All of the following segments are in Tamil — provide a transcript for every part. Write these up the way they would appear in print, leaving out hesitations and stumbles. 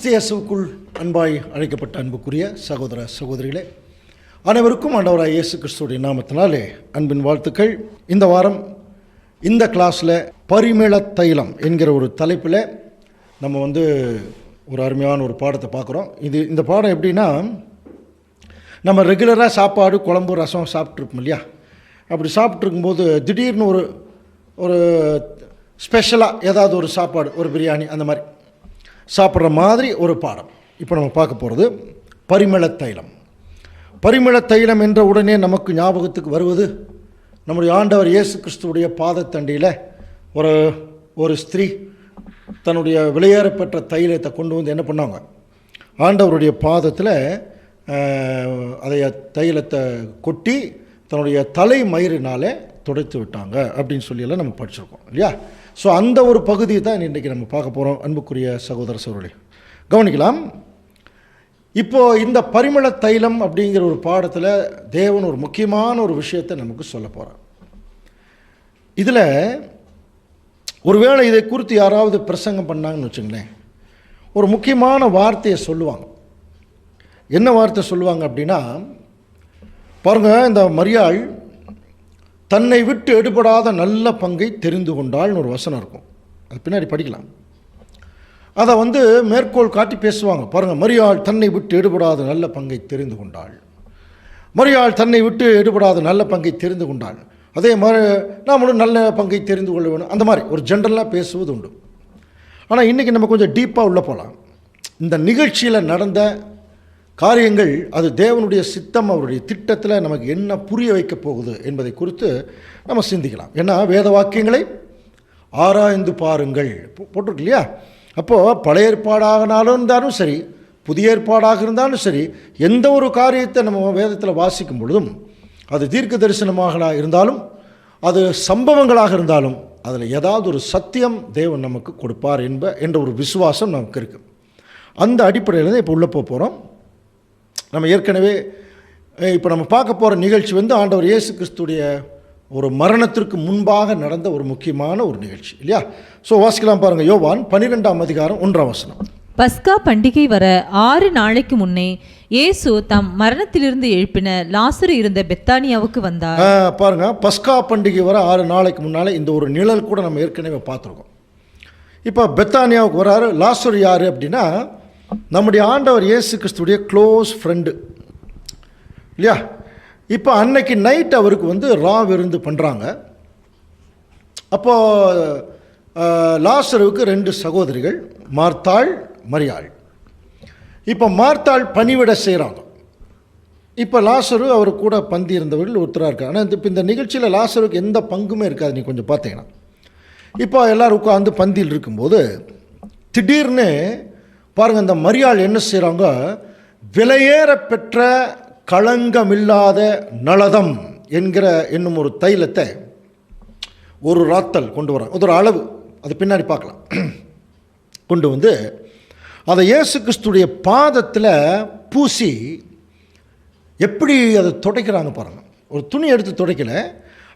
கிறிஸ்து இயேசுவுக்குள் அன்பாய் அழைக்கப்பட்ட அன்புக்குரிய சகோதர சகோதரிகளே, அனைவருக்கும் ஆண்டவராய் இயேசு கிறிஸ்துவுடைய நாமத்தினாலே அன்பின் வாழ்த்துக்கள். இந்த வாரம் இந்த கிளாஸில் பரிமள தைலம் என்கிற ஒரு தலைப்பில் நம்ம ஒரு அருமையான ஒரு பாடத்தை பார்க்குறோம். இந்த பாடம் எப்படின்னா, நம்ம ரெகுலராக சாப்பாடு, குழம்பு, ரசம் சாப்பிட்ருப்போம் இல்லையா? அப்படி சாப்பிட்ருக்கும்போது திடீர்னு ஒரு ஸ்பெஷலாக ஏதாவது ஒரு சாப்பாடு, ஒரு பிரியாணி அந்த மாதிரி சாப்பிட்ற மாதிரி ஒரு பாடம் இப்போ நம்ம பார்க்க போகிறது பரிமள தைலம். பரிமள தைலம் என்ற உடனே நமக்கு ஞாபகத்துக்கு வருவது நம்முடைய ஆண்டவர் இயேசு கிறிஸ்துவுடைய பாதத்தண்டியில் ஒரு ஸ்திரீ தன்னுடைய விலையேறப்பெற்ற தைலத்தை கொண்டு வந்து என்ன பண்ணாங்க, ஆண்டவருடைய பாதத்தில் தைலத்தை கொட்டி தன்னுடைய தலை மயிரினாலே துடைத்து விட்டாங்க அப்படின்னு சொல்லியெல்லாம் நம்ம படிச்சிருக்கோம் இல்லையா? ஸோ அந்த ஒரு பகுதியை தான் இன்றைக்கி நம்ம பார்க்க போகிறோம். அன்புக்குரிய சகோதர சகோதரி கவனிக்கலாம். இப்போது இந்த பரிமள தைலம் அப்படிங்கிற ஒரு பாடத்தில் தேவன் ஒரு முக்கியமான ஒரு விஷயத்தை நமக்கு சொல்ல போகிறார். இதில் ஒருவேளை இதை குறித்து யாராவது பிரசங்கம் பண்ணாங்கன்னு வச்சுங்களேன், ஒரு முக்கியமான வார்த்தையை சொல்லுவாங்க. என்ன வார்த்தை சொல்லுவாங்க அப்படின்னா, பாருங்கள், இந்த மரியாள் தன்னை விட்டு எடுபடாத நல்ல பங்கை தெரிந்து கொண்டாள்னு ஒரு வசனம் இருக்கும். அது பின்னாடி படிக்கலாம். அதை மேற்கோள் காட்டி பேசுவாங்க. பாருங்கள், மரியாள் தன்னை விட்டு எடுபடாத நல்ல பங்கை தெரிந்து கொண்டாள், மரியாள் தன்னை விட்டு எடுபடாத நல்ல பங்கை தெரிந்து கொண்டாள், அதே மாதிரி நாமளும் நல்ல பங்கை தெரிந்து கொள்ள வேணும், அந்த மாதிரி ஒரு ஜென்ரலாக பேசுவது உண்டு. ஆனால் இன்றைக்கி நம்ம கொஞ்சம் டீப்பாக உள்ளே போகலாம். இந்த நிகழ்ச்சியில் நடந்த காரியங்கள், அது தேவனுடைய சித்தம், அவருடைய திட்டத்தில் நமக்கு என்ன புரிய வைக்க போகுது என்பதை குறித்து நம்ம சிந்திக்கலாம். ஏன்னா வேத வாக்கியங்களை ஆராய்ந்து பாருங்கள் போட்டிருக்கு இல்லையா? அப்போது பழைய ஏற்பாடாகனாலும் இருந்தாலும் சரி, புதிய ஏற்பாடாக இருந்தாலும் சரி, எந்த ஒரு காரியத்தை நம்ம வேதத்தில் வாசிக்கும் பொழுதும், அது தீர்க்க தரிசனமாக இருந்தாலும், அது சம்பவங்களாக இருந்தாலும், அதில் ஏதாவது ஒரு சத்தியம் தேவன் நமக்கு கொடுப்பார் என்ற ஒரு விசுவாசம் நமக்கு இருக்குது. அந்த அடிப்படையில் தான் இப்போ உள்ளே போகிறோம். நம்ம ஏற்கனவே இப்போ நம்ம பார்க்க போகிற நிகழ்ச்சி ஆண்டவர் இயேசு கிறிஸ்துடைய ஒரு மரணத்திற்கு முன்பாக நடந்த ஒரு முக்கியமான ஒரு நிகழ்ச்சி இல்லையா? ஸோ வாசிக்கலாம் பாருங்கள். யோவான் 12ஆம் அதிகாரம் 1ஆம் வசனம். பஸ்கா பண்டிகை வர 6 நாளைக்கு முன்னே இயேசு தம் மரணத்திலிருந்து எழுப்பின லாசரு இருந்த பெத்தானியாவுக்கு வந்தார். பாருங்கள், பஸ்கா பண்டிகை வர 6 நாளைக்கு முன்னால் இந்த ஒரு நிழல் கூட நம்ம ஏற்கனவே பார்த்துருக்கோம். இப்போ பெத்தானியாவுக்கு வராரு. லாசரு யார் அப்படின்னா, நம்முடைய ஆண்டவர் இயேசு கிறிஸ்துடைய க்ளோஸ் ஃப்ரெண்டு இல்லையா? இப்போ அன்னைக்கு நைட் அவருக்கு ரா விருந்து பண்ணுறாங்க. அப்போது லாசருவுக்கு 2 சகோதரிகள், மார்த்தாள், மரியாள். இப்போ மார்த்தாள் பணிவிட செய்கிறாங்க. இப்போ லாசரு அவர் கூட பந்தி இருந்தவர்கள் ஒருத்தராக இருக்காங்க. ஆனால் இப்போ இந்த நிகழ்ச்சியில் லாசருக்கு எந்த பங்குமே இருக்காது. நீ கொஞ்சம் பார்த்தீங்கன்னா, இப்போ எல்லோரும் உட்காந்து பந்தியில் இருக்கும்போது திடீர்னு பாருங்கள், இந்த மரியாள் என்ன செய்கிறாங்க, விலையேற பெற்ற களங்கமில்லாத நலதம் என்னும் ஒரு தைலத்தை ஒரு ராத்தல் கொண்டு வராங்க. ஒரு அளவு, அது பின்னாடி பார்க்கலாம். கொண்டு அதை இயேசு கிறிஸ்துடைய பாதத்தில் பூசி எப்படி அதை துடைக்கிறாங்க பாருங்கள். ஒரு துணி எடுத்து துடைக்கல,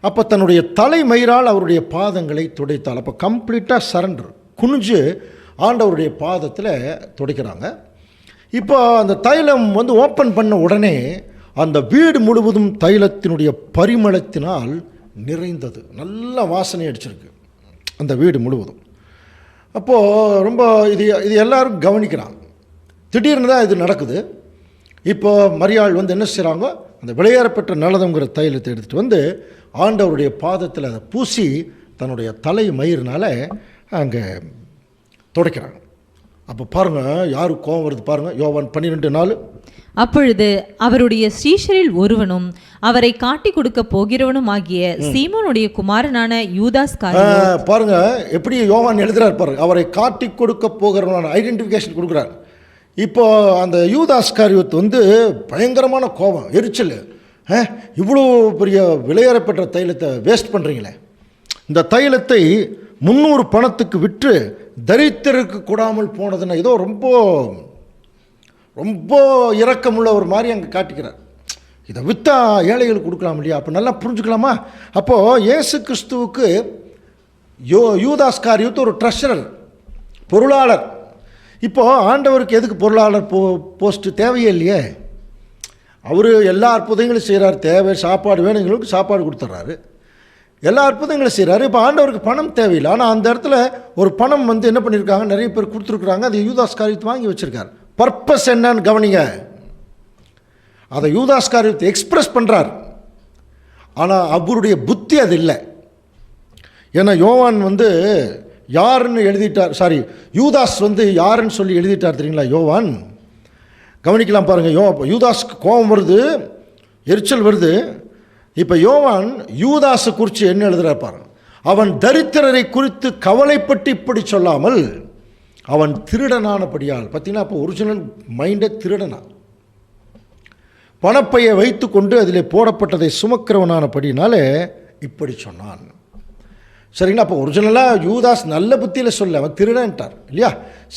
அப்போ தன்னுடைய தலைமயிரால் அவருடைய பாதங்களை துடைத்தால். அப்போ கம்ப்ளீட்டாக சரண்டர், குனிஞ்சு ஆண்டவருடைய பாதத்தில் துடைக்கிறாங்க. இப்போ அந்த தைலம் ஓப்பன் பண்ண உடனே அந்த வீடு முழுவதும் தைலத்தினுடைய பரிமளத்தினால் நிறைந்தது. நல்ல வாசனை அடிச்சிருக்கு அந்த வீடு முழுவதும். அப்போது ரொம்ப இது எல்லாரும் கவனிக்கிறாங்க. திடீர்னு தான் இது நடக்குது. இப்போ மரியாள் என்ன செய்கிறாங்க, அந்த விலையேறப்பெற்ற நலதங்கிற தைலத்தை எடுத்துகிட்டு ஆண்டவருடைய பாதத்தில் அதை பூசி தன்னுடைய தலை மயிரினால் அங்கே துடைக்கிறாங்க. அப்போ பாருங்கள், யாருக்கு கோபம் வருது பாருங்கள். யோவான் 12:4. அப்பொழுது அவருடைய சீஷரில் ஒருவனும் அவரை காட்டி கொடுக்க போகிறவனும் ஆகிய சீமோனுடைய குமாரனான யூதாஸ் காரியோத். பாருங்க எப்படி யோவான் எழுதுறார் பாருங்க. அவரை காட்டி கொடுக்க போகிறவனான ஐடென்டிஃபிகேஷன் கொடுக்குறார். இப்போ அந்த யூதாஸ் காரியோத் பயங்கரமான கோபம், எரிச்சல். இவ்வளோ பெரிய விலையேறப்பெற்ற தைலத்தை வேஸ்ட் பண்ணுறீங்களே, இந்த தைலத்தை 300 பணத்துக்கு விற்று தரித்திரருக்கு கூடாமல் போனதுன்னா ஏதோ ரொம்ப ரொம்ப இரக்கமுள்ள ஒரு மாதிரி அங்கே காட்டிக்கிறார். இதை விற்றா ஏழைகளுக்கு கொடுக்கலாம் இல்லையா? அப்போ நல்லா புரிஞ்சுக்கலாமா? அப்போது இயேசு கிறிஸ்துவுக்கு யூதாஸ் காரியோத் ஒரு ட்ரெஷரர், பொருளாளர். இப்போது ஆண்டவருக்கு எதுக்கு பொருளாளர் போஸ்ட்டு தேவையே இல்லையே. அவர் எல்லா அற்புதங்களும் செய்கிறார். தேவை சாப்பாடு வேணுங்களுக்கு சாப்பாடு கொடுத்துட்றாரு, எல்லா அற்புதங்களும் செய்கிறாரு. இப்போ ஆண்டவருக்கு பணம் தேவையில்லை. ஆனால் அந்த இடத்துல ஒரு பணம் வந்து என்ன பண்ணியிருக்காங்க, நிறைய பேர் கொடுத்துருக்குறாங்க. அது யூதாஸ் காரியத்தை வாங்கி வச்சுருக்கார். பர்பஸ் என்னன்னு கவனிங்க. அதை யூதாஸ் காரியத்தை எக்ஸ்பிரஸ் பண்ணுறார். ஆனால் அவருடைய புத்தி அது இல்லை. ஏன்னா யோவான் வந்து யாருன்னு எழுதிட்டார், யூதாஸ் வந்து யாருன்னு சொல்லி எழுதிட்டார் தெரியுங்களா யோவான். கவனிக்கலாம் பாருங்கள். யூதாஸ்க்கு கோபம் வருது, எரிச்சல் வருது. இப்போ யோவான் யூதாஸை குறித்து என்ன எழுதுகிறார் பாருங்க. அவன் தரித்திரரை குறித்து கவலைப்பட்டு இப்படி சொல்லாமல் அவன் திருடனானபடியால். பார்த்தீங்கன்னா அப்போ ஒரிஜினல் மைண்டே திருடனா, பணப்பையை வைத்து கொண்டு அதில் போடப்பட்டதை சுமக்கிறவனானபடினாலே இப்படி சொன்னான். சரிங்களா. அப்போ ஒரிஜினலாக யூதாஸ் நல்ல புத்தியில் சொல்ல, அவன் திருடன்ட்டார் இல்லையா.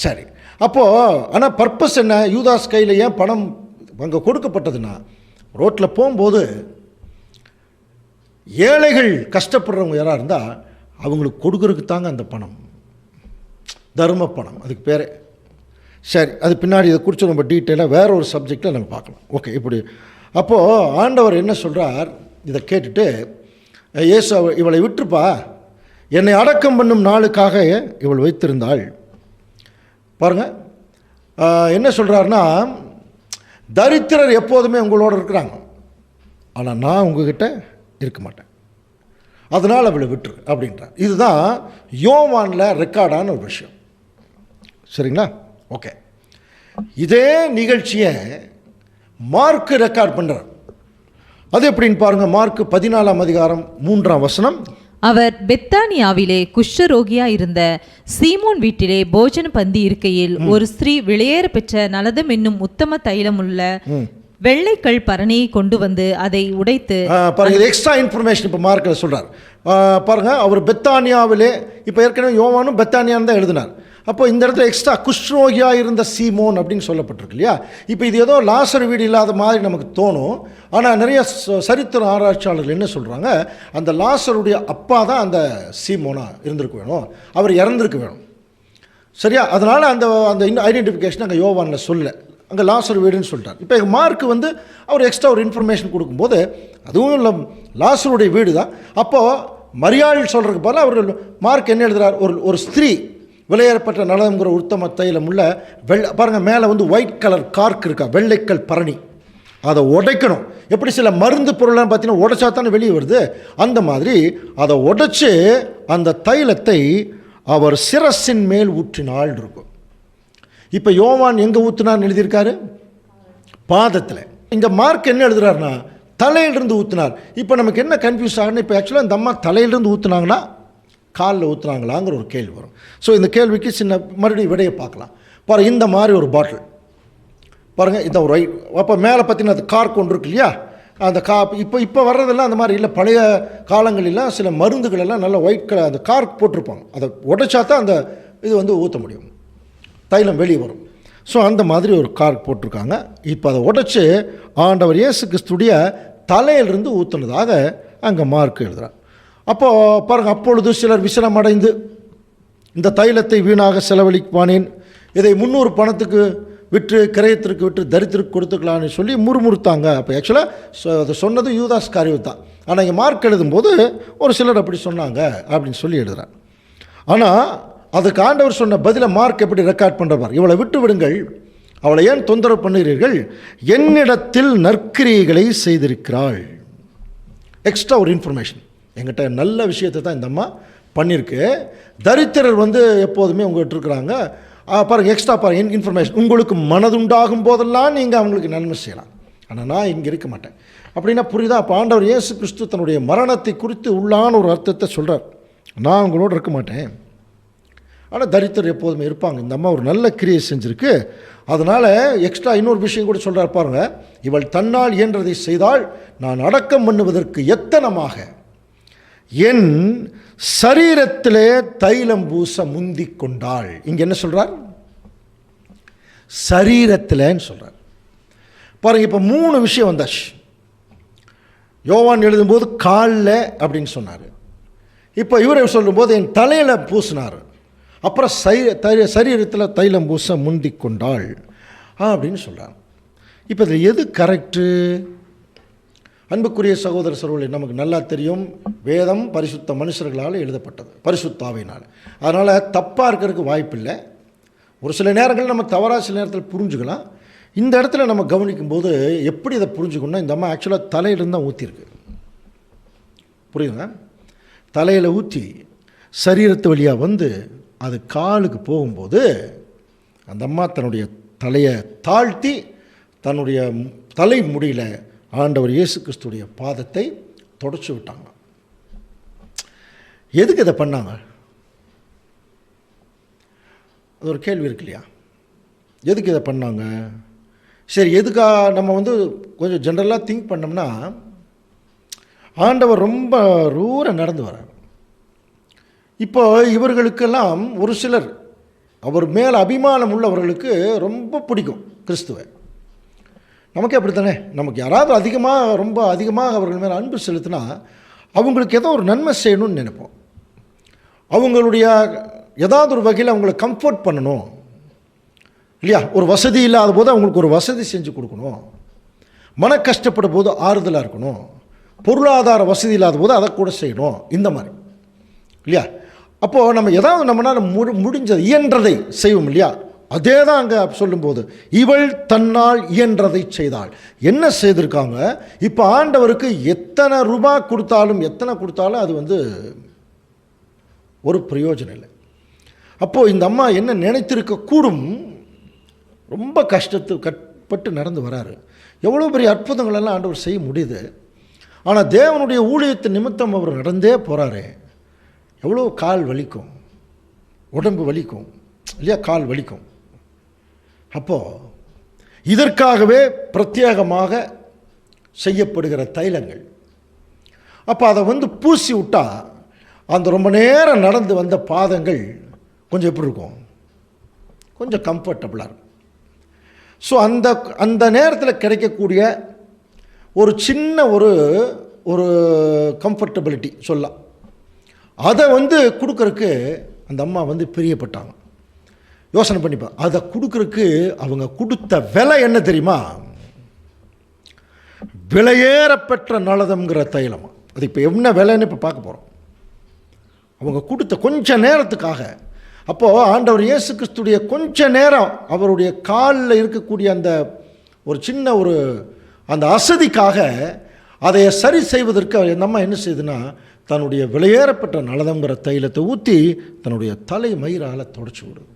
சரி, அப்போது ஆனால் பர்பஸ் என்ன, யூதாஸ் கையில் ஏன் பணம் அங்கே கொடுக்கப்பட்டதுன்னா, ரோட்டில் போகும்போது ஏழைகள் கஷ்டப்படுறவங்க யாராக இருந்தால் அவங்களுக்கு கொடுக்கறதுக்கு தாங்க அந்த பணம், தர்ம பணம் அதுக்கு பேரே. சரி, அது பின்னாடி இதை குறித்து நம்ம டீட்டெயிலாக வேற ஒரு சப்ஜெக்டில் நம்ம பார்க்கலாம். ஓகே, இப்படி அப்போது ஆண்டவர் என்ன சொல்கிறார், இதை கேட்டுட்டு இயேசு இவளை விட்டுருப்பா, என்னை அடக்கம் பண்ணும் நாளுக்காக இவள் வைத்திருந்தாள். பாருங்கள் என்ன சொல்கிறாருன்னா, தரித்திரர் எப்போதுமே உங்களோட இருக்கிறாங்க, ஆனால் நான் உங்ககிட்ட இருக்க மாட்டேன், அதனால் அவளை விட்டுரு அப்படின்றார். இதுதான் யோவானில் ரெக்கார்டான ஒரு விஷயம். சரிங்களா. ஓகே, இதே நிகழ்ச்சியை மார்க்கு ரெக்கார்ட் பண்ணுறார். அது எப்படின்னு பாருங்கள். மார்க்கு 14ஆம் அதிகாரம் 3ஆம் வசனம். அவர் பெத்தானியாவிலே குஷ்டரோகியா இருந்த சீமோன் வீட்டிலே போஜன பந்தி இருக்கையில் ஒரு ஸ்திரீ வெளியேற பெற்ற நலதம் என்னும் உத்தம தைலமுள்ள வெள்ளைக்கல் பரணியை கொண்டு வந்து அதை உடைத்து. பாருங்க, இது எக்ஸ்ட்ரா இன்ஃபர்மேஷன் இப்போ மார்க்கில் சொல்கிறார். பாருங்க, அவர் பெத்தானியாவிலே, இப்போ ஏற்கனவே யோவானும் பெத்தானியான்னு தான் எழுதினார். அப்போ இந்த இடத்துல எக்ஸ்ட்ரா குஷ்டரோகியாக இருந்த சீமோன் அப்படின்னு சொல்லப்பட்டிருக்கு இல்லையா. இப்போ இது ஏதோ லாசர் வீடு இல்லாத மாதிரி நமக்கு தோணும். ஆனால் நிறைய சரித்திர ஆராய்ச்சியாளர்கள் என்ன சொல்கிறாங்க, அந்த லாசருடைய அப்பா தான் அந்த சீமோனாக இருந்திருக்க வேணும், அவர் இறந்துருக்க வேணும். சரியா. அதனால் அந்த அந்த ஐடென்டிஃபிகேஷன் அங்கே யோவானில் சொல்ல, அங்கே லாசர் வீடுன்னு சொல்லிட்டார். இப்போ எங்கள் மார்க்கு வந்து அவர் எக்ஸ்ட்ரா ஒரு இன்ஃபர்மேஷன் கொடுக்கும்போது அதுவும் இல்லை, லாசருடைய வீடு தான். அப்போது மரியாள் சொல்கிறதுக்கு பதிலாக அவர் மார்க் என்ன எழுதுகிறார், ஒரு ஸ்திரீ விலையேறப்பட்ட நலம்ங்கிற உத்தம தைலம் உள்ள பாருங்கள், மேலே வந்து ஒயிட் கலர் கார்க் இருக்கா, வெள்ளைக்கல் பரணி, அதை உடைக்கணும். எப்படி சில மருந்து பொருள்லாம் பார்த்தீங்கன்னா உடைச்சா தானே வெளியே வருது, அந்த மாதிரி அதை உடைச்சி அந்த தைலத்தை அவர் சிரசின் மேல் ஊற்றினாள் இருக்கும். இப்போ யோவான் எங்கே ஊற்றினார்னு எழுதியிருக்காரு, பாதத்தில். இங்கே மார்க் என்ன எழுதுறாருன்னா தலையிலிருந்து ஊற்றினார். இப்போ நமக்கு என்ன கன்ஃபியூஸ் ஆகுன்னு, இப்போ ஆக்சுவலாக இந்த அம்மா தலையிலிருந்து ஊற்றுனாங்கன்னா காலில் ஊற்றுனாங்களாங்கிற ஒரு கேள்வி வரும். ஸோ இந்த கேள்விக்கு சின்ன மறுபடியும் விடையை பார்க்கலாம். பாருங்கள், இந்த மாதிரி ஒரு பாட்டில் பாருங்கள், இந்த ஒரு அப்போ மேலே பார்த்தீங்கன்னா அது கார்க் ஒன்று இருக்கு இல்லையா, அந்த இப்போ வர்றதெல்லாம் அந்த மாதிரி இல்லை. பழைய காலங்களெல்லாம் சில மருந்துகளெல்லாம் நல்ல ஒயிட் கலர் அந்த கார்க் போட்டிருப்பாங்க, அதை உடைச்சா தான் அந்த இது வந்து ஊற்ற முடியும், தைலம் வெளியே வரும். ஸோ அந்த மாதிரி ஒரு கார்க் போட்டிருக்காங்க. இப்போ அதை உடைச்சி ஆண்டவர் இயேசு கிறிஸ்துடைய தலையிலிருந்து ஊற்றுனதாக அங்கே மார்க் எழுதுகிறார். அப்போது பாருங்கள், அப்பொழுது சிலர் விசனம் அடைந்து இந்த தைலத்தை வீணாக செலவழிப்பானேன், இதை 300 பணத்துக்கு விற்று கிரயத்திற்கு விற்று தரித்திற்கு கொடுத்துக்கலான்னு சொல்லி முறுமுறுத்தாங்க. அப்போ ஆக்சுவலாக அதை சொன்னது யூதாஸ் காரியத்தை தான். ஆனால் இங்கே மார்க் எழுதும்போது ஒரு சிலர் அப்படி சொன்னாங்க அப்படின்னு சொல்லி எழுதுகிறார். ஆனால் அதுக்கு ஆண்டவர் சொன்ன பதிலை மார்க் எப்படி ரெக்கார்ட் பண்ணுறப்பார், இவளை விட்டு விடுங்கள், அவளை ஏன் தொந்தரவு பண்ணுகிறீர்கள், என்னிடத்தில் நற்கிரியைகளை செய்திருக்கிறாள். எக்ஸ்ட்ரா ஒரு இன்ஃபர்மேஷன், எங்கிட்ட நல்ல விஷயத்தை தான் இந்த அம்மா பண்ணியிருக்கு. தரித்திரர் வந்து எப்போதுமே உங்கள்கிட்ட இருக்கிறாங்க. பாருங்கள், எக்ஸ்ட்ரா பாருங்கள் இன்ஃபர்மேஷன், உங்களுக்கு மனதுண்டாகும் போதெல்லாம் நீங்கள் அவங்களுக்கு நன்மை செய்யலாம், ஆனால் நான் இங்கே இருக்க மாட்டேன் அப்படின்னா புரியுதா. அப்போ ஆண்டவர் இயேசு கிறிஸ்து தன்னுடைய மரணத்தை குறித்து உள்ளான ஒரு அர்த்தத்தை சொல்கிறார், நான் உங்களோட இருக்க மாட்டேன், ஆனால் தரித்திரர் எப்போதுமே இருப்பாங்க. இந்த அம்மா ஒரு நல்ல கிரியை செஞ்சுருக்கு. அதனால் எக்ஸ்ட்ரா இன்னொரு விஷயம் கூட சொல்கிறார் பாருங்கள், இவள் தன்னால் இயன்றதை செய்தால் நான் அடக்கம் பண்ணுவதற்கு எத்தனமாக என் சரீரத்திலே தைலம் பூச முந்திக் கொண்டாள். இங்கே என்ன சொல்கிறார், சரீரத்தில்ன்னு சொல்கிறார். பாருங்கள், இப்போ 3 விஷயம் வந்தாச்சு. யோவான் எழுதும்போது காலில் அப்படின்னு சொன்னார், இப்போ இவரை சொல்லும்போது என் தலையில் பூசினார். அப்புறம் சரீரத்தில் தைலம் பூச முந்தி கொண்டாள் அப்படின்னு சொல்கிறாங்க. இப்போ இதில் எது கரெக்டு? அன்புக்குரிய சகோதர சகோதரி, நமக்கு நல்லா தெரியும் வேதம் பரிசுத்த மனுஷர்களால் எழுதப்பட்டது, பரிசுத்தாவினால். அதனால் தப்பாக இருக்கிறதுக்கு வாய்ப்பில்லை. ஒரு சில நேரங்கள் நம்ம தவறாக சில நேரத்தில் புரிஞ்சுக்கலாம். இந்த இடத்துல நம்ம கவனிக்கும்போது எப்படி இதை புரிஞ்சுக்கணும்னா, இந்த அம்மா ஆக்சுவலாக தலையிலிருந்து தான் ஊற்றிருக்கு. புரியுதுங்க? தலையில் ஊற்றி சரீரத்து வழியாக வந்து அது காலுக்கு போகும்போது அந்த அம்மா தன்னுடைய தலையை தாழ்த்தி தன்னுடைய தலை முடியில் ஆண்டவர் இயேசு கிறிஸ்துடைய பாதத்தை தொடச்சி விட்டாங்க. எதுக்கு இதை பண்ணாங்க? அது ஒரு கேள்வி இருக்கு இல்லையா? எதுக்கு இதை பண்ணாங்க? சரி, எதுக்காக நம்ம வந்து கொஞ்சம் ஜென்ரலாக திங்க் பண்ணோம்னா, ஆண்டவர் ரொம்ப ரூராக நடந்து வர்றார். இப்போ இவர்களுக்கெல்லாம் ஒரு சிலர் அவர் மேல் அபிமானம் உள்ளவர்களுக்கு ரொம்ப பிடிக்கும் கிறிஸ்துவை. நமக்கே அப்படி தானே? நமக்கு யாராவது ரொம்ப அதிகமாக அவர்கள் மேலே அன்பு செலுத்தினா அவங்களுக்கு ஏதோ ஒரு நன்மை செய்யணும்னு நினைப்போம். அவங்களுடைய ஏதாவது ஒரு வகையில் அவங்கள கம்ஃபர்ட் பண்ணணும் இல்லையா? ஒரு வசதி இல்லாத போது அவங்களுக்கு ஒரு வசதி செஞ்சு கொடுக்கணும், மன கஷ்டப்படும் போது ஆறுதலாக இருக்கணும், பொருளாதார வசதி இல்லாத போது அதை கூட செய்யணும், இந்த மாதிரி இல்லையா? அப்போது நம்ம ஏதாவது நம்மளால் முடிஞ்சது இயன்றதை செய்வோம் இல்லையா? அதே தான் அங்கே சொல்லும்போது இவள் தன்னால் இயன்றதை செய்தாள். என்ன செய்திருக்காங்க? இப்போ ஆண்டவருக்கு எத்தனை ரூபாய் கொடுத்தாலும் அது வந்து ஒரு பிரயோஜனம் இல்லை. அப்போது இந்த அம்மா என்ன நினைத்திருக்க கூடும், ரொம்ப கஷ்டப்பட்டு நடந்து வராரு. எவ்வளோ பெரிய அற்புதங்களெல்லாம் ஆண்டவர் செய்ய முடியுது. ஆனால் தேவனுடைய ஊழியத்தின் நிமித்தம் அவர் நடந்தே போகிறாரு. எவ்வளோ கால் வலிக்கும், உடம்பு வலிக்கும் இல்லையா? கால் வலிக்கும். அப்போது இதற்காகவே பிரத்யேகமாக செய்யப்படுகிற தைலங்கள். அப்போ அதை வந்து பூசி விட்டால் அந்த ரொம்ப நேரம் நடந்து வந்த பாதங்கள் கொஞ்சம் எப்படி இருக்கும்? கொஞ்சம் கம்ஃபர்டபுளாக இருக்கும். ஸோ அந்த நேரத்தில் கிடைக்கக்கூடிய ஒரு சின்ன ஒரு கம்ஃபர்டபிலிட்டி சொல்லலாம், அதை வந்து கொடுக்கறக்கு அந்த அம்மா வந்து பிரியப்பட்டாங்க. யோசனை பண்ணிப்பா, அதை கொடுக்கறக்கு அவங்க கொடுத்த விலை என்ன தெரியுமா? விலையேறப்பெற்ற நலதம்ங்கிற தைலம். அது இப்போ என்ன விலைன்னு இப்போ பார்க்க போகிறோம். அவங்க கொடுத்த கொஞ்ச நேரத்துக்காக. அப்போது ஆண்டவர் இயேசு கிறிஸ்துடைய கொஞ்ச நேரம் அவருடைய காலில் இருக்கக்கூடிய அந்த ஒரு சின்ன அந்த அசதிக்காக அதை சரி செய்வதற்கு அந்த அம்மா என்ன செய்யுதுன்னா, தன்னுடைய விலையேறப்பட்ட நலதங்கிற தைலத்தை ஊற்றி தன்னுடைய தலை மயிரால் தொடச்சி விடுது.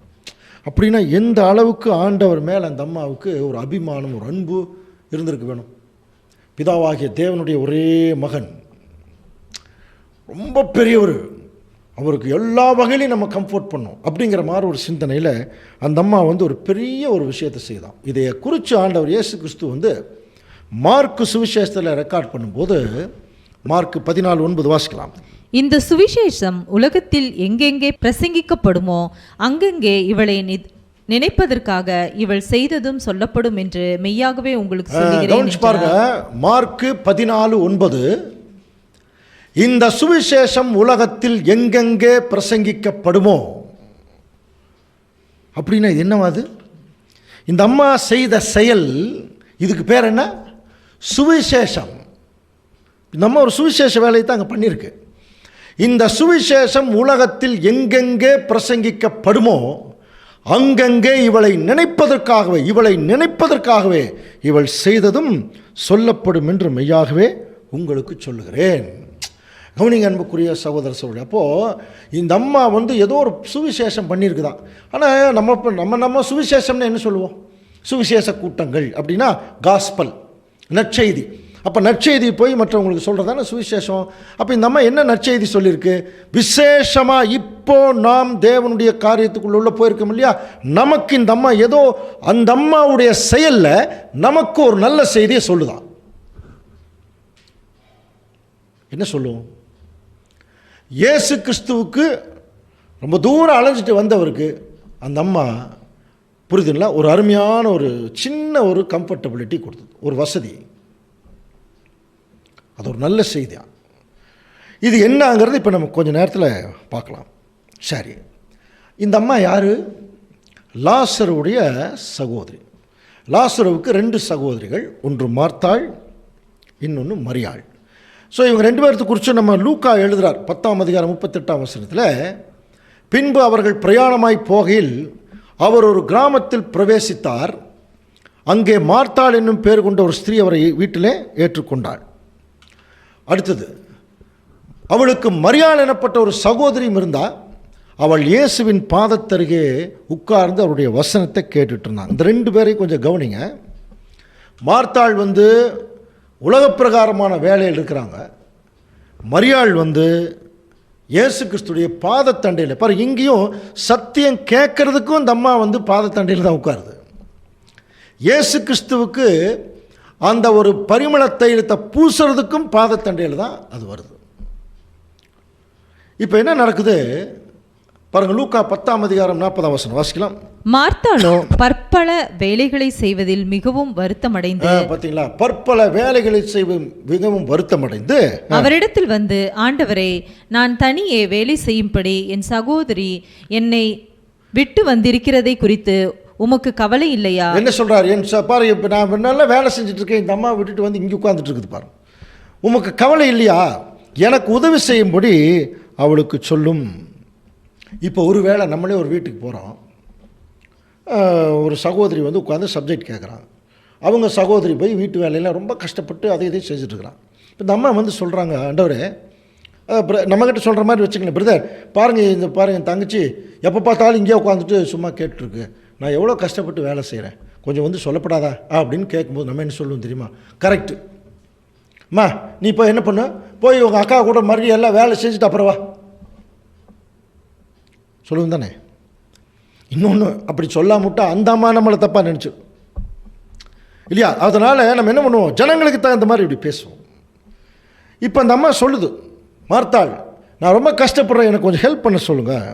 அப்படின்னா எந்த அளவுக்கு ஆண்டவர் மேலே அந்த அம்மாவுக்கு ஒரு அபிமானம், ஒரு அன்பு இருந்திருக்கு வேணும். பிதாவாகிய தேவனுடைய ஒரே மகன், ரொம்ப பெரியவர், அவருக்கு எல்லா வகையிலையும் நம்ம கம்ஃபோர்ட் பண்ணோம் அப்படிங்கிற மாதிரி ஒரு சிந்தனையில் அந்த அம்மா வந்து ஒரு பெரிய ஒரு விஷயத்தை செய்தான். இதை குறித்து ஆண்டவர் இயேசு கிறிஸ்து வந்து மார்க்கு சுவிசேஷத்தில் ரெக்கார்ட் பண்ணும்போது, மார்க்கு 14:9 வாசிக்கலாம். இந்த சுவிசேஷம் உலகத்தில் எங்கெங்கே பிரசங்கிக்கப்படுமோ அங்கெங்கே இவளை நினைப்பதற்காக இவள் செய்ததும் சொல்லப்படும் என்று மெய்யாகவே உங்களுக்கு சொல்லுகிறேன். பாருங்க, மார்க்கு 14:9, இந்த சுவிசேஷம் உலகத்தில் எங்கெங்கே பிரசங்கிக்கப்படுமோ. அப்படின்னா இது என்னவாது? இந்த அம்மா செய்த செயல், இதுக்கு பேர் என்ன? சுவிசேஷம். இந்த அம்மா ஒரு சுவிசேஷ வேலையை தான் அங்கே பண்ணியிருக்கு. இந்த சுவிசேஷம் உலகத்தில் எங்கெங்கே பிரசங்கிக்கப்படுமோ அங்கங்கே இவளை நினைப்பதற்காகவே இவள் செய்ததும் சொல்லப்படும் என்று மெய்யாகவே உங்களுக்கு சொல்லுகிறேன். கவனிங்க அன்புக்குரிய சகோதர சகோதரி. அப்போது இந்த அம்மா வந்து ஏதோ ஒரு சுவிசேஷம் பண்ணியிருக்குதான். ஆனால் நம்ம சுவிசேஷம்னு என்ன சொல்லுவோம்? சுவிசேஷ கூட்டங்கள் அப்படின்னா காஸ்பல், நற்செய்தி. அப்போ நற்செய்தி போய் மற்றவங்களுக்கு சொல்கிறதான சுவிசேஷம். அப்போ இந்த அம்மா என்ன நற்செய்தி சொல்லியிருக்கு? விசேஷமாக இப்போ நாம் தேவனுடைய காரியத்துக்குள்ள போயிருக்கோம் இல்லையா, நமக்கு இந்த அம்மா ஏதோ அந்த அம்மாவுடைய செயலில் நமக்கு ஒரு நல்ல செய்தியை சொல்லுதான். என்ன சொல்லுவோம்? இயேசு கிறிஸ்துவுக்கு ரொம்ப தூரம் அலைஞ்சிட்டு வந்தவருக்கு அந்த அம்மா புரிதுங்களா, ஒரு அருமையான ஒரு சின்ன ஒரு கம்ஃபர்டபிலிட்டி கொடுத்தது, ஒரு வசதி. அது ஒரு நல்ல செய்தியா. இது என்னங்கிறது இப்போ நம்ம கொஞ்சம் நேரத்தில் பார்க்கலாம். சரி, இந்த அம்மா யார்? லாசருடைய சகோதரி. லாசருவுக்கு 2 சகோதரிகள், ஒன்று மார்த்தாள், இன்னொன்று மரியாள். ஸோ இவங்க 2 பேர்த்து குறித்து நம்ம லூக்கா எழுதுகிறார் 10ஆம் அதிகாரம் 38ஆம் வசனத்தில். பின்பு அவர்கள் பிரயாணமாய் போகையில் அவர் ஒரு கிராமத்தில் பிரவேசித்தார். அங்கே மார்த்தாள் என்னும் பேர் கொண்ட ஒரு ஸ்திரீ அவரை வீட்டிலே ஏற்றுக்கொண்டாள். அடுத்தது, அவளுக்கு மரியாள் எனப்பட்ட ஒரு சகோதரியும் இருந்தால். அவள் இயேசுவின் பாதத்தருகே உட்கார்ந்து அவருடைய வசனத்தை கேட்டுட்டு இருந்தாங்க. இந்த 2 பேரையும் கொஞ்சம் கவனிங்க. மார்த்தாள் உலகப் பிரகாரமான வேலையில் இருக்கிறாங்க. மரியாள் இயேசு கிறிஸ்துடைய பாதத்தண்டையில் பாரு. இங்கேயும் சத்தியம் கேட்கறதுக்கும் இந்த அம்மா பாதத்தண்டையில் தான் உட்காருது. இயேசு கிறிஸ்துவுக்கு அந்த ஒரு பரிமள தைலத்தை பூசுறதுக்கும் பாதத்தண்டையில் தான் அது வருது. இப்போ என்ன நடக்குது பாருங்க. லூக்கா 10ஆம் அதிகாரம் 40ஆம் வசனம் வாசிக்கலாம். மார்த்தாளோ பற்பல வேலைகளை செய்வதில் மிகவும் வருத்தமடைந்து, பார்த்தீங்களா, பற்பல வேலைகளை செய்வதில் மிகவும் வருத்தமடைந்து அவரிடத்தில் ஆண்டவரே, நான் தனியே வேலை செய்யும்படி என் சகோதரி என்னை விட்டு வந்திருக்கிறதை குறித்து உமக்கு கவலை இல்லையா? என்ன சொல்றாரு? பாரு, இப்போ நான் நல்லா வேலை செஞ்சுட்டு இருக்கேன், இந்த அம்மா விட்டுட்டு இங்கே உட்காந்துட்டு இருக்குது பாரு. உமக்கு கவலை இல்லையா? எனக்கு உதவி செய்யும்படி அவளுக்கு சொல்லும். இப்போ ஒரு வேளை நம்மளே ஒரு வீட்டுக்கு போகிறோம், ஒரு சகோதரி உட்காந்து சப்ஜெக்ட் கேட்குறாங்க. அவங்க சகோதரி போய் வீட்டு வேலையெல்லாம் ரொம்ப கஷ்டப்பட்டு அதை இதையும் செஞ்சுட்ருக்குறான். இப்போ இந்த அம்மா சொல்கிறாங்க, ஆண்டவரே, நம்மக்கிட்ட சொல்கிற மாதிரி வச்சுக்கல, பிரதர் பாருங்கள், பாருங்கள் தங்கச்சி எப்போ பார்த்தாலும் இங்கேயே உட்காந்துட்டு சும்மா கேட்டுருக்கு, நான் எவ்வளோ கஷ்டப்பட்டு வேலை செய்கிறேன், கொஞ்சம் சொல்லப்படாதா அப்படின்னு கேட்கும்போது நம்ம என்ன சொல்லுவோம் தெரியுமா? கரெக்டு அம்மா, நீ இப்போ என்ன பண்ணு, போய் உங்கள் அக்கா கூட மறுபடியும் எல்லாம் வேலை செஞ்சுட்டு அப்புறம் வா சொல்லுவோம் தானே. இன்னொன்று அப்படி சொல்லாமட்டா அந்த அம்மா நம்மளை தப்பாக நினச்சோம் இல்லையா? அதனால் நம்ம என்ன பண்ணுவோம், ஜனங்களுக்கு தகுந்த மாதிரி இப்படி பேசுவோம். இப்போ அந்த அம்மா சொல்லுது, மார்த்தாள், நான் ரொம்ப கஷ்டப்படுறேன், எனக்கு கொஞ்சம் ஹெல்ப் பண்ண சொல்லுங்கள்.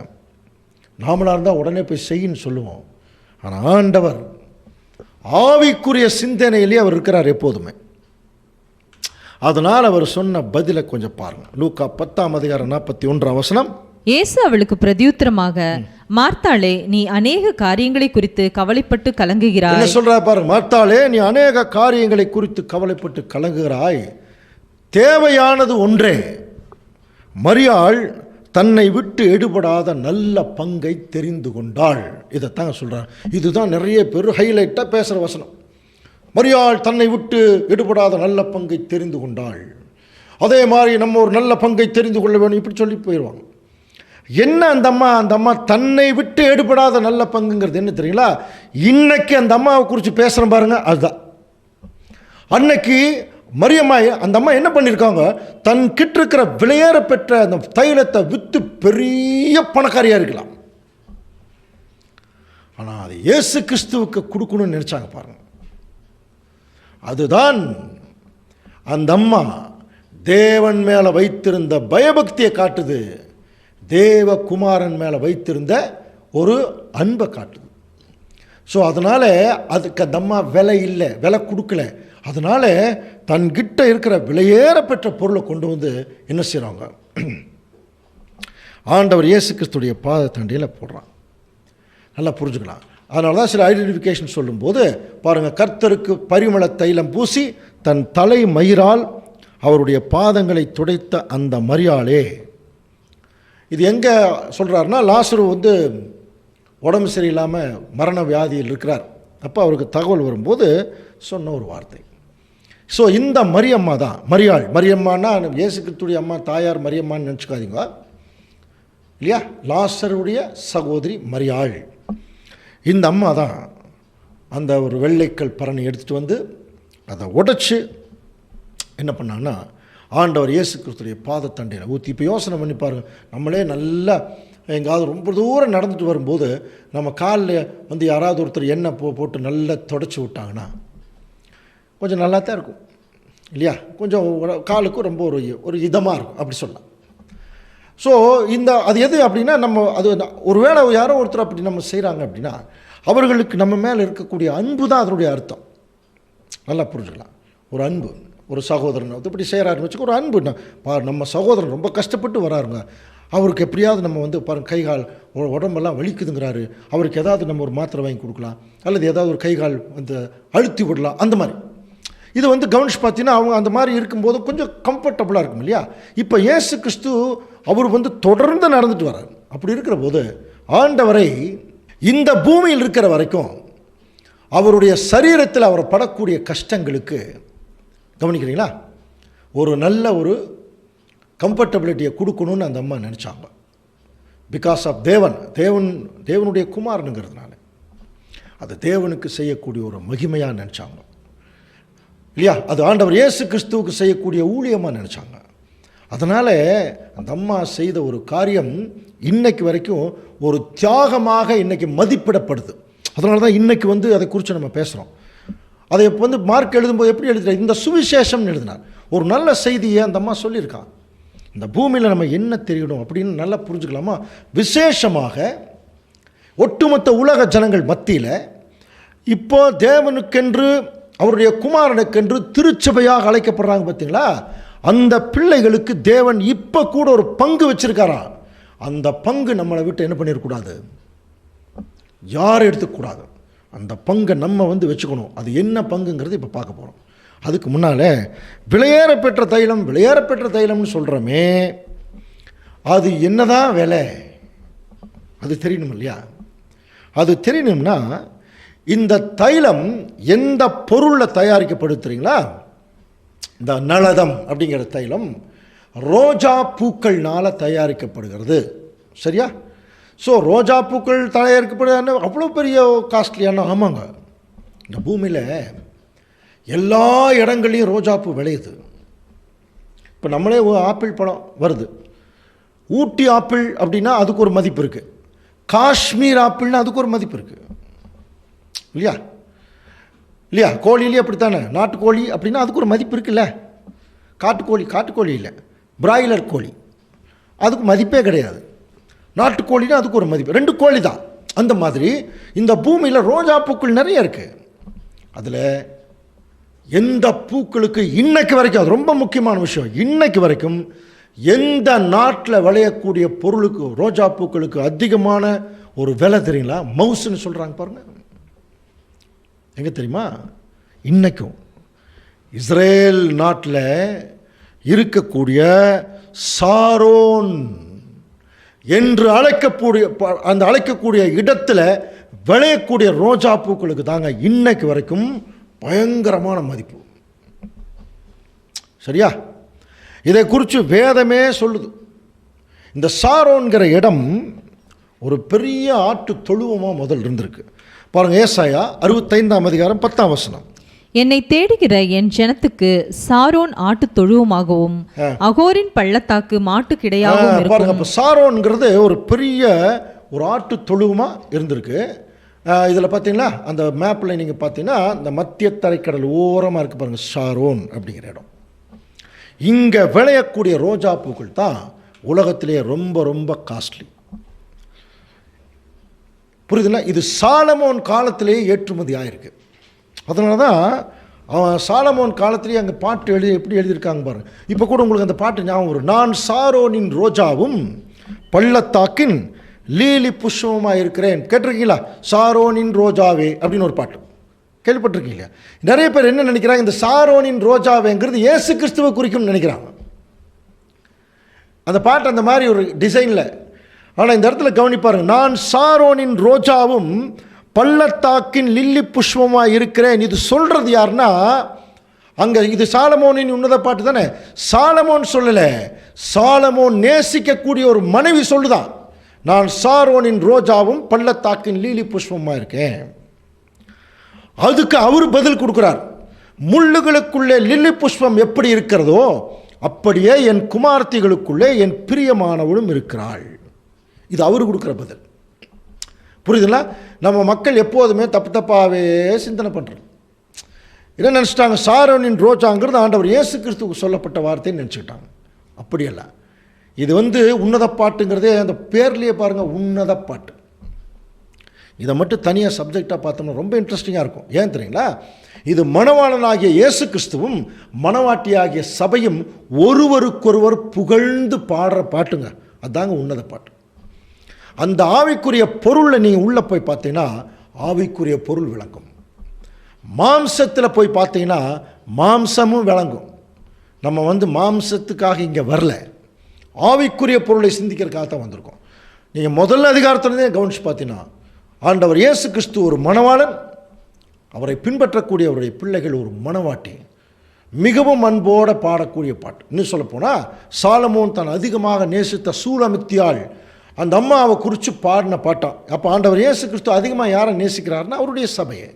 நாமளாக இருந்தால் உடனே போய் செய்யின்னு சொல்லுவோம். ஆனால் ஆண்டவர் ஆவிக்குரிய சிந்தனையிலே அவர் இருக்கிறார் எப்போதுமே. அதனால் அவர் சொன்ன பதிலை கொஞ்சம் பாருங்கள். லூக்கா 10ஆம் அதிகாரம் 41ஆம் வசனம். இயேசு அவளுக்கு பிரதியுத்தரமாக, மார்த்தாளே, நீ அநேக காரியங்களை குறித்து கவலைப்பட்டு கலங்குகிறாய். என்ன சொல்றாய் பாருங்க. மார்த்தாளே, நீ அநேக காரியங்களை குறித்து கவலைப்பட்டு கலங்குகிறாய், தேவையானது ஒன்றே. மரியாள் தன்னை விட்டு எடுபடாத நல்ல பங்கை தெரிந்து கொண்டாள். இதைத்தாங்க சொல்கிறார். இதுதான் நிறைய பேர் ஹைலைட்டாக பேசுகிற வசனம். மரியாள் தன்னை விட்டு எடுபடாத நல்ல பங்கை தெரிந்து கொண்டாள். அதே மாதிரி நம்ம ஒரு நல்ல பங்கை தெரிந்து கொள்ள வேணும் இப்படி சொல்லி போயிடுவாங்க. என்ன அந்த அம்மா தன்னை விட்டு எடுபடாத நல்ல பங்குங்கிறது என்ன தெரியுங்களா? இன்னைக்கு அந்த அம்மாவை குறித்து பேசுகிறேன் பாருங்க, அதுதான். அன்னைக்கு மரியம்மாய் அந்த அம்மா என்ன பண்ணியிருக்காங்க, தன் கிட்ட இருக்கிற விலையேற பெற்ற அந்த தைலத்தை விற்று பெரிய பணக்காரியாக இருக்கலாம். ஆனால் அது இயேசு கிறிஸ்துவுக்கு கொடுக்கணும்னு நினச்சாங்க பாருங்க. அதுதான் அந்த அம்மா தேவன் மேலே வைத்திருந்த பயபக்தியை காட்டுது, தேவகுமாரன் மேலே வைத்திருந்த ஒரு அன்பை காட்டுது. ஸோ அதனால் அதுக்கு அந்த அம்மா விலை கொடுக்கல. அதனால் தன்கிட்ட இருக்கிற விலையேற பெற்ற பொருளை கொண்டு என்ன செய்கிறாங்க, ஆண்டவர் இயேசு கிறிஸ்துடைய பாதத்தண்டையில் போடுறான். நல்லா புரிஞ்சுக்கலாம். அதனால தான் சில ஐடென்டிஃபிகேஷன் சொல்லும்போது பாருங்கள், கர்த்தருக்கு பரிமள தைலம் பூசி தன் தலை மயிரால் அவருடைய பாதங்களை துடைத்த அந்த மரியாளே. இது எங்கே சொல்கிறாருன்னா, லாசரு உடம்பு சரியில்லாமல் மரண வியாதியில் இருக்கிறார். அப்போ அவருக்கு தகவல் வரும்போது சொன்ன ஒரு வார்த்தை. ஸோ இந்த மரியம்மா தான் மரியம்மானா இயேசு கிறிஸ்துடைய அம்மா தாயார் மரியம்மான்னு நினச்சிக்காதீங்க இல்லையா? லாசருடைய சகோதரி மரியாள். இந்த அம்மா தான் அந்த ஒரு வெள்ளைக்கல் பரணி எடுத்துகிட்டு அதை உடைச்சி என்ன பண்ணாங்கன்னா ஆண்டவர் இயேசு கிறிஸ்துடைய பாதத்தண்டையில் ஊற்றி. இப்போ யோசனை பண்ணி பாருங்கள், நம்மளே நல்லா எங்காவது ரொம்ப தூரம் நடந்துட்டு வரும்போது நம்ம காலில் யாராவது ஒருத்தர் எண்ணெய் போட்டு நல்லா தொடச்சி விட்டாங்கன்னா கொஞ்சம் நல்லா தான் இருக்கும் இல்லையா? கொஞ்சம் காலுக்கும் ரொம்ப ஒரு இதமாக இருக்கும் அப்படி சொல்லலாம். ஸோ அது எது அப்படின்னா, நம்ம அது ஒரு வேளை யாரோ ஒருத்தர் அப்படி நம்ம செய்கிறாங்க அப்படின்னா அவர்களுக்கு நம்ம மேலே இருக்கக்கூடிய அன்பு தான் அதனுடைய அர்த்தம். நல்லா புரிஞ்சுக்கலாம். ஒரு அன்பு, ஒரு சகோதரன் இப்படி செய்கிறாருன்னு வச்சுக்க, ஒரு அன்பு. நம்ம சகோதரன் ரொம்ப கஷ்டப்பட்டு வராருங்க, அவருக்கு எப்படியாவது நம்ம வந்து பாருங்கள் கைகால் உடம்பெல்லாம் வலிக்குதுங்கிறாரு, அவருக்கு ஏதாவது நம்ம ஒரு மாத்திரை வாங்கி கொடுக்கலாம், அல்லது ஏதாவது ஒரு கைகால் வந்து அழுத்தி விடலாம். அந்த மாதிரி இது வந்து கவனிச்சு பார்த்தீங்கன்னா அவங்க அந்த மாதிரி இருக்கும்போது கொஞ்சம் கம்ஃபர்டபுளாக இருக்கும் இல்லையா. இப்போ இயேசு கிறிஸ்து அவர் வந்து தொடர்ந்து நடந்துட்டு வர்றார். அப்படி இருக்கிற போது ஆண்டவரை இந்த பூமியில் இருக்கிற வரைக்கும் அவருடைய சரீரத்தில் அவர் படக்கூடிய கஷ்டங்களுக்கு கவனிக்கிறீங்களா, ஒரு நல்ல ஒரு கம்ஃபர்டபிலிட்டியை கொடுக்கணும்னு அந்த அம்மா நினச்சாங்க. பிகாஸ் ஆஃப் தேவனுடைய குமாரனுங்கிறதுனால அது தேவனுக்கு செய்யக்கூடிய ஒரு மகிமையாக நினச்சாங்க இல்லையா. அது ஆண்டவர் இயேசு கிறிஸ்துவுக்கு செய்யக்கூடிய ஊழியமாக நினச்சாங்க. அதனால் அந்த அம்மா செய்த ஒரு காரியம் இன்னைக்கு வரைக்கும் ஒரு தியாகமாக இன்றைக்கி மதிப்பிடப்படுது. அதனால தான் இன்றைக்கி வந்து அதை குறித்து நம்ம பேசுகிறோம். அதை இப்போ வந்து மார்க் எழுதும்போது எப்படி எழுதுகிறார், இந்த சுவிசேஷம்னு எழுதினார். ஒரு நல்ல செய்தியை அந்த அம்மா சொல்லியிருக்கான். இந்த பூமியில் நம்ம என்ன தெரியணும் அப்படின்னு நல்லா புரிஞ்சுக்கலாமா. விசேஷமாக ஒட்டுமொத்த உலக ஜனங்கள் மத்தியில் இப்போ தேவனுக்கென்று அவருடைய குமாரனுக்கென்று திருச்சபையாக அழைக்கப்படுறாங்க பார்த்தீங்களா. அந்த பிள்ளைகளுக்கு தேவன் இப்போ கூட ஒரு பங்கு வச்சிருக்காராம். அந்த பங்கு நம்மளை விட்டு என்ன பண்ணிடக்கூடாது, யாரும் எடுத்துக்கூடாது. அந்த பங்கை நம்ம வந்து வச்சுக்கணும். அது என்ன பங்குங்கிறது இப்போ பார்க்க போகிறோம். அதுக்கு முன்னால் விலையேற பெற்ற தைலம்னு சொல்கிறோமே, அது என்னதான் விலை அது தெரியணும் இல்லையா. அது தெரியணும்னா இந்த தைலம் எந்த பொருளில் தயாரிக்கப்படுத்துறீங்களா, இந்த நளதம் அப்படிங்கிற தைலம் ரோஜா பூக்கள்னால் தயாரிக்கப்படுகிறது. சரியா. ஸோ ரோஜா பூக்கள் தயாரிக்கப்படுது அவ்வளோ பெரிய காஸ்ட்லியான. ஆமாங்க, இந்த பூமியில் எல்லா இடங்களையும் ரோஜாப்பூ விளையுது. இப்போ நம்மளே ஆப்பிள் பழம் வருது, ஊட்டி ஆப்பிள் அப்படின்னா அதுக்கு ஒரு மதிப்பு இருக்குது, காஷ்மீர் ஆப்பிள்னா அதுக்கு ஒரு மதிப்பு இருக்குது இல்லையா. கோழியிலே அப்படித்தானே, நாட்டுக்கோழி அப்படின்னா அதுக்கு ஒரு மதிப்பு இருக்குல்ல. காட்டுக்கோழி இல்லை, பிராய்லர் கோழி அதுக்கு மதிப்பே கிடையாது. நாட்டுக்கோழின்னா அதுக்கு ஒரு மதிப்பு, 2 கோழி தான். அந்த மாதிரி இந்த பூமியில் ரோஜா பூக்கள் நிறைய இருக்குது. அதில் எந்த பூக்களுக்கு இன்னைக்கு வரைக்கும், அது ரொம்ப முக்கியமான விஷயம், இன்னைக்கு வரைக்கும் எந்த நாட்டில் விளையக்கூடிய பொருளுக்கு ரோஜா பூக்களுக்கு அதிகமான ஒரு விலை தெரியுங்களா, மவுஸ்ன்னு சொல்கிறாங்க பாருங்கள். எங்கே தெரியுமா, இன்னைக்கும் இஸ்ரேல் நாட்டில் இருக்கக்கூடிய சாரோன் என்று அழைக்கக்கூடிய இடத்துல விளையக்கூடிய ரோஜா பூக்களுக்கு தாங்க இன்னைக்கு வரைக்கும் பயங்கரமான மதிப்பு. சரியா. இதை குறித்து வேதமே சொல்லுது. இந்த சாரோன்கிற இடம் ஒரு பெரிய ஆட்டு தொழுவமாக முதல் இருந்திருக்கு பாருங்க. ஏசாயா 65ஆம் அதிகாரம் 10ஆம் வசனம். என்னை தேடுகிற என் ஜனத்துக்கு சாரோன் ஆட்டு தொழுவமாகவும் அகோரின் பள்ளத்தாக்கு மாட்டு கிடையாகவும் பாருங்க. இப்போ சாரோன்கிறது ஒரு பெரிய ஒரு ஆட்டு தொழுவமாக இருந்திருக்கு. இதில் பார்த்தீங்களா, அந்த மேப்பில் நீங்கள் பார்த்தீங்கன்னா இந்த மத்திய தரைக்கடல் ஓரமாக இருக்குது பாருங்கள் சாரோன் அப்படிங்கிற இடம். இங்கே விளையக்கூடிய ரோஜா பூக்கள் தான் உலகத்திலேயே ரொம்ப ரொம்ப காஸ்ட்லி. புரியுதுங்களா. இது சாலமோன் காலத்திலேயே ஏற்றுமதி ஆகிருக்கு. அதனால தான் அவன் சாலமோன் காலத்திலேயே அங்கே பாட்டு எப்படி எழுதியிருக்காங்க பாருங்கள். இப்போ கூட உங்களுக்கு அந்த பாட்டு ஞாபகம் வரும். நான் சாரோனின் ரோஜாவும் பள்ளத்தாக்கின் லீலி புஷ்பமாக இருக்கிறேன். கேட்டிருக்கீங்களா, சாரோனின் ரோஜாவே அப்படின்னு ஒரு பாட்டு கேள்விப்பட்டிருக்கீங்க. நிறைய பேர் என்ன நினைக்கிறாங்க, இந்த சாரோனின் ரோஜாவேங்கிறது இயேசு கிறிஸ்துவை குறிக்கும்னு நினைக்கிறாங்க. அந்த பாட்டு அந்த மாதிரி ஒரு டிசைனில். ஆனால் இந்த இடத்துல கவனிப்பாருங்க, நான் சாரோனின் ரோஜாவும் பள்ளத்தாக்கின் லில்லி புஷ்பமாக இருக்கிறேன். இது சொல்கிறது யாருன்னா, அங்கே இது சாலமோனின் உன்னத பாட்டு தானே. சாலமோன் சொல்லலை, சாலமோன் நேசிக்கக்கூடிய ஒரு மனைவி சொல்லுதான், நான் சாரோனின் ரோஜாவும் பள்ளத்தாக்கின் லீலி புஷ்பமாக இருக்கேன். அதுக்கு அவர் பதில் கொடுக்குறார், முள்ளுகளுக்குள்ளே லில்லி புஷ்பம் எப்படி இருக்கிறதோ அப்படியே என் குமார்த்திகளுக்குள்ளே என் பிரியமானவளும் இருக்கிறாள். இது அவர் கொடுக்குற பதில். புரியுதுங்களா. நம்ம மக்கள் எப்போதுமே தப்பாகவே சிந்தனை பண்ணுறோம். என்ன நினச்சிட்டாங்க, சாரோனின் ரோஜாங்கிறது ஆண்டவர் இயேசு கிறிஸ்துவுக்கு சொல்லப்பட்ட வார்த்தைன்னு நினச்சிக்கிட்டாங்க. அப்படியல்ல. இது உன்னத பாட்டுங்கிறதே அந்த பேர்லேயே பாருங்கள், உன்னத பாட்டு. இதை மட்டும் தனியாக சப்ஜெக்டாக பார்த்தோம்னா ரொம்ப இன்ட்ரெஸ்டிங்காக இருக்கும். ஏன் தெரியுங்களா, இது மணவாளனாகிய இயேசு கிறிஸ்துவும் மணவாட்டியாகிய சபையும் ஒருவருக்கொருவர் புகழ்ந்து பாடுற பாட்டுங்க. அதாங்க உன்னத பாட்டு. அந்த ஆவிக்குரிய பொருளில் நீங்கள் உள்ளே போய் பார்த்தீங்கன்னா ஆவிக்குரிய பொருள் விளங்கும். மாம்சத்தில் போய் பார்த்தீங்கன்னா மாம்சமும் விளங்கும். நம்ம மாம்சத்துக்காக இங்கே வரல, ஆவிக்குரிய பொருளை சிந்திக்கிறதுக்காக தான் வந்திருக்கோம். நீங்கள் முதல்ல அதிகாரத்திலேருந்தே கவனித்து பார்த்தீங்கன்னா ஆண்டவர் இயேசு கிறிஸ்து ஒரு மணவாளன், அவரை பின்பற்றக்கூடிய அவருடைய பிள்ளைகள் ஒரு மணவாட்டி. மிகவும் அன்போடு பாடக்கூடிய பாட்டு. இன்னும் சொல்லப்போனால் சாலமோன் தான் அதிகமாக நேசித்த சூலமித்தியாள் அந்த அம்மாவை குறித்து பாடின பாட்டான். அப்போ ஆண்டவர் இயேசு கிறிஸ்து அதிகமாக யாரை நேசிக்கிறாருன்னா அவருடைய சபையை.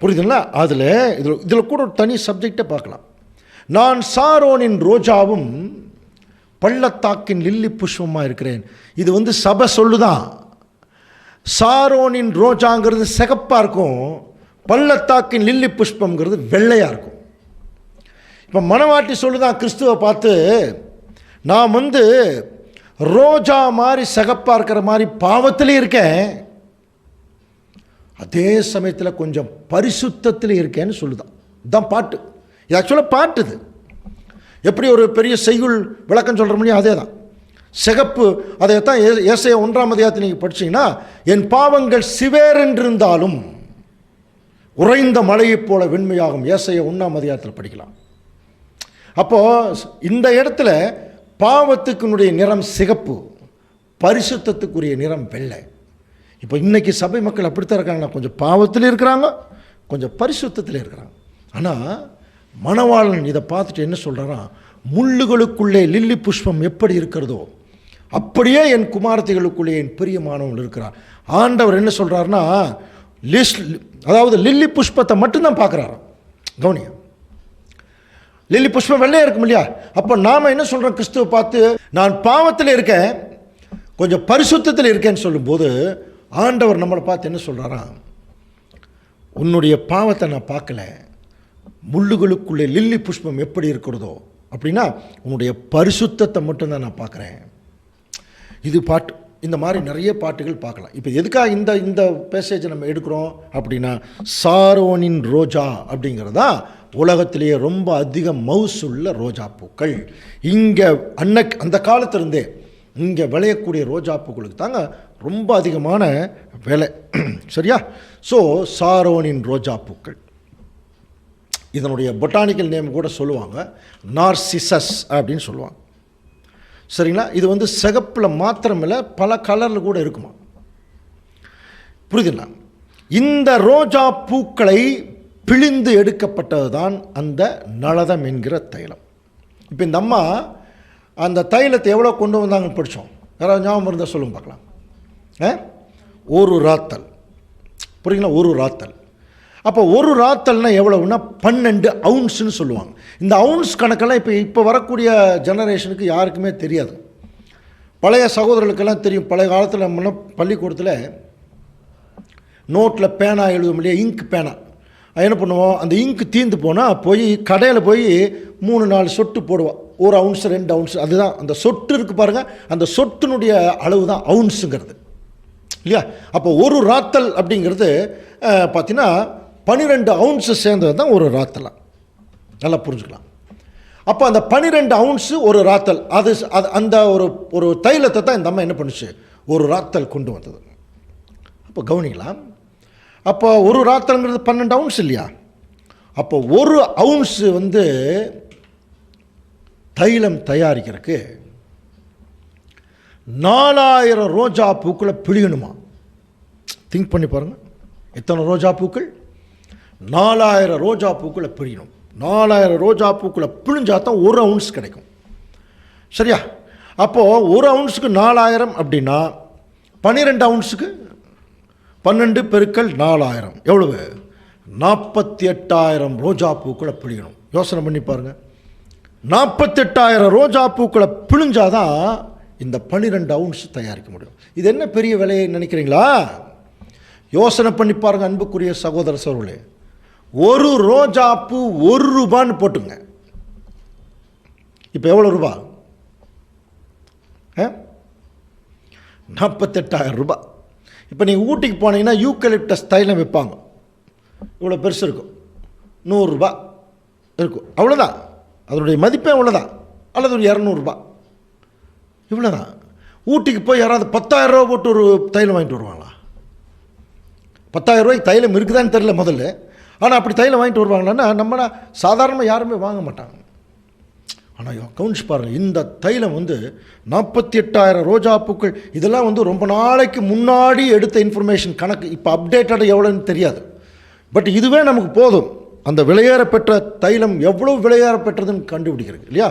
புரியுதுங்களா? இதில் கூட ஒரு தனி சப்ஜெக்டை பார்க்கலாம். நான் சாரோனின் ரோஜாவும் பள்ளத்தாக்கின் லில்லி புஷ்பமாக இருக்கிறேன். இது சபை சொல்லுதான். சாரோனின் ரோஜாங்கிறது சிகப்பாக இருக்கும், பள்ளத்தாக்கின் லில்லி புஷ்பங்கிறது வெள்ளையாக இருக்கும். இப்போ மணவாட்டி சொல்லுதான் கிறிஸ்துவை பார்த்து, நான் ரோஜா மாதிரி சிகப்பாக இருக்கிற மாதிரி பாவத்திலே இருக்கேன், அதே சமயத்தில் கொஞ்சம் பரிசுத்தத்தில் இருக்கேன்னு சொல்லுதான். இதுதான் பாட்டு. இது ஆக்சுவலாக பாட்டு. இது எப்படி ஒரு பெரிய செய்யுள் விளக்கம் சொல்கிற முடியும், அதே தான். சிகப்பு, அதைத்தான் ஏசாயா 1ஆம் அதிகாரத்தில் நீங்கள் படிச்சீங்கன்னா, என் பாவங்கள் சிவேரென்றிருந்தாலும் உறைந்த மழையைப் போல வெண்மையாகும். ஏசாயா 1ஆம் அதிகாரத்தில் படிக்கலாம். அப்போது இந்த இடத்துல பாவத்துக்குனுடைய நிறம் சிகப்பு, பரிசுத்தத்துக்குரிய நிறம் வெள்ளை. இப்போ இன்றைக்கி சபை மக்கள் அப்படித்தான் இருக்காங்கன்னா, கொஞ்சம் பாவத்தில் இருக்கிறாங்க, கொஞ்சம் பரிசுத்தத்தில் இருக்கிறாங்க. ஆனால் மணவாளன் இதை பார்த்துட்டு என்ன சொல்கிறாரா, முள்ளுகளுக்குள்ளே லில்லி புஷ்பம் எப்படி இருக்கிறதோ அப்படியே என் குமாரத்திகளுக்குள்ளே என் பிரியமானவன் இருக்கிறார். ஆண்டவர் என்ன சொல்கிறாருன்னா, அதாவது லில்லி புஷ்பத்தை மட்டும்தான் பார்க்குறாராம். கவனிய, லில்லி புஷ்பம் வெள்ளையாக இருக்கும் இல்லையா? அப்போ நாம் என்ன சொல்கிறோம், கிறிஸ்துவை பார்த்து நான் பாவத்தில் இருக்கேன், கொஞ்சம் பரிசுத்தத்தில் இருக்கேன்னு சொல்லும்போது ஆண்டவர் நம்மளை பார்த்து என்ன சொல்கிறாரா, உன்னுடைய பாவத்தை நான் பார்க்கல, முள்ளுகளுக்குள்ளே லில்லி புஷ்பம் எப்படி இருக்கிறதோ அப்படின்னா உன்னுடைய பரிசுத்தத்தை மட்டும்தான் நான் பார்க்குறேன். இது பாட்டு. இந்த மாதிரி நிறைய பாட்டுகள் பார்க்கலாம். இப்போ எதுக்காக இந்த பேசேஜை நம்ம எடுக்கிறோம் அப்படின்னா, சாரோனின் ரோஜா அப்படிங்கிறதா உலகத்திலேயே ரொம்ப அதிக மவுசுள்ள ரோஜா பூக்கள். இங்கே அந்த காலத்திலிருந்தே இங்கே விளையக்கூடிய ரோஜா பூக்களுக்கு தாங்க ரொம்ப அதிகமான விலை. சரியா? ஸோ சாரோனின் ரோஜா பூக்கள், இதனுடைய பொட்டானிக்கல் நேம் கூட சொல்லுவாங்க, நார்சிசஸ் அப்படின்னு சொல்லுவாங்க. சரிங்களா? இது சிகப்பில் மாத்திரமில்லை, பல கலரில் கூட இருக்குமா. புரியுதுங்களா? இந்த ரோஜா பூக்களை பிழிந்து எடுக்கப்பட்டது தான் அந்த நளதம் என்கிற தைலம். இப்போ இந்த அம்மா அந்த தைலத்தை எவ்வளோ கொண்டு வந்தாங்கன்னு படித்தோம். யாராவது ஞாபகம் இருந்தால் சொல்லுங்க பார்க்கலாம். ஒரு ராத்தல். புரியுங்களா? ஒரு ராத்தல். அப்போ ஒரு ராத்தல்னால் எவ்வளவுன்னா 12 அவுன்ஸ்னு சொல்லுவாங்க. இந்த அவுன்ஸ் கணக்கெல்லாம் இப்போ வரக்கூடிய ஜெனரேஷனுக்கு யாருக்குமே தெரியாது. பழைய சகோதரர்களுக்கெல்லாம் தெரியும். பழைய காலத்தில் நம்ம பள்ளிக்கூடத்தில் நோட்டில் பேனா எழுதும் இல்லையா, இங்க் பேனா. என்ன பண்ணுவோம், அந்த இங்கு தீர்ந்து போனால் போய் கடையில் போய் 3-4 சொட்டு போடுவோம். 1 அவுன்ஸ் 2 அவுன்ஸ், அதுதான் அந்த சொட்டு இருக்குது பாருங்கள், அந்த சொட்டினுடைய அளவு தான் அவுன்ஸுங்கிறது இல்லையா. அப்போ ஒரு ராத்தல் அப்படிங்கிறது பார்த்தீங்கன்னா 12 அவுன்ஸு சேர்ந்தது தான் ஒரு ராத்தலாக. நல்லா புரிஞ்சுக்கலாம். அப்போ அந்த 12 அவுன்ஸு ஒரு ராத்தல், அது அந்த ஒரு தைலத்தை தான் இந்த அம்மா என்ன பண்ணுச்சு, ஒரு ராத்தல் கொண்டு வந்தது. அப்போ கவனிக்கலாம். அப்போ ஒரு ராத்தல்ங்கிறது 12 அவுன்ஸ் இல்லையா. அப்போ ஒரு அவுன்ஸு தைலம் தயாரிக்கிறதுக்கு 4000 ரோஜா பூக்களை பிழியணுமா. திங்க் பண்ணி பாருங்கள், எத்தனை ரோஜா பூக்கள், 4000 ரோஜா பூக்களை பிழியணும். 4000 ரோஜா பூக்களை பிழிஞ்சால் தான் 1 அவுன்ஸ் கிடைக்கும். சரியா? அப்போது 1 அவுன்ஸுக்கு 4000 அப்படின்னா 12 அவுன்ஸுக்கு 12 பெருக்கல் 4000 எவ்வளவு, 48000 ரோஜா பூக்களை பிழியணும். யோசனை பண்ணி பாருங்கள். 48000 ரோஜா பூக்களை பிழிஞ்சாதான் இந்த 12 அவுன்ஸ் தயாரிக்க முடியும். இது என்ன பெரிய விலையை நினைக்கிறீங்களா? யோசனை பண்ணி பாருங்க அன்புக்குரிய சகோதர சகோதரர்களே. ஒரு ரோஜா பூ 1 ரூபான்னு போட்டுங்க. இப்போ எவ்வளோ ரூபா? 48000 ரூபாய். இப்போ நீங்கள் ஊட்டிக்கு போனீங்கன்னா யூக்கலிப்டஸ் தைலம் விற்பாங்க. இவ்வளோ பெருசு இருக்கும், 100 ரூபா இருக்கும், அவ்வளோதான். அதனுடைய மதிப்பே அவ்வளோதான். அல்லது ஒரு 200 ரூபா. இவ்வளோதான். ஊட்டிக்கு போய் யாராவது 10,000 ரூபா போட்டு ஒரு தைலம் வாங்கிட்டு வருவாங்களா? 10,000 ரூபாய்க்கு தைலம் இருக்குதான்னு தெரியல முதல்ல. ஆனால் அப்படி தைலம் வாங்கிட்டு வருவாங்களான்னா நம்மளா சாதாரணமாக யாருமே வாங்க மாட்டாங்க. ஆனால் கவுன்ஸ் பாருங்கள், இந்த தைலம் 48,000 ரோஜா பூக்கள். இதெல்லாம் ரொம்ப நாளைக்கு முன்னாடி எடுத்த இன்ஃபர்மேஷன் கணக்கு. இப்போ அப்டேட்டட் எவ்வளோன்னு தெரியாது. பட் இதுவே நமக்கு போதும் அந்த விலையேற பெற்ற தைலம் எவ்வளோ விலையேற பெற்றதுன்னு கண்டுபிடிக்கிறது இல்லையா?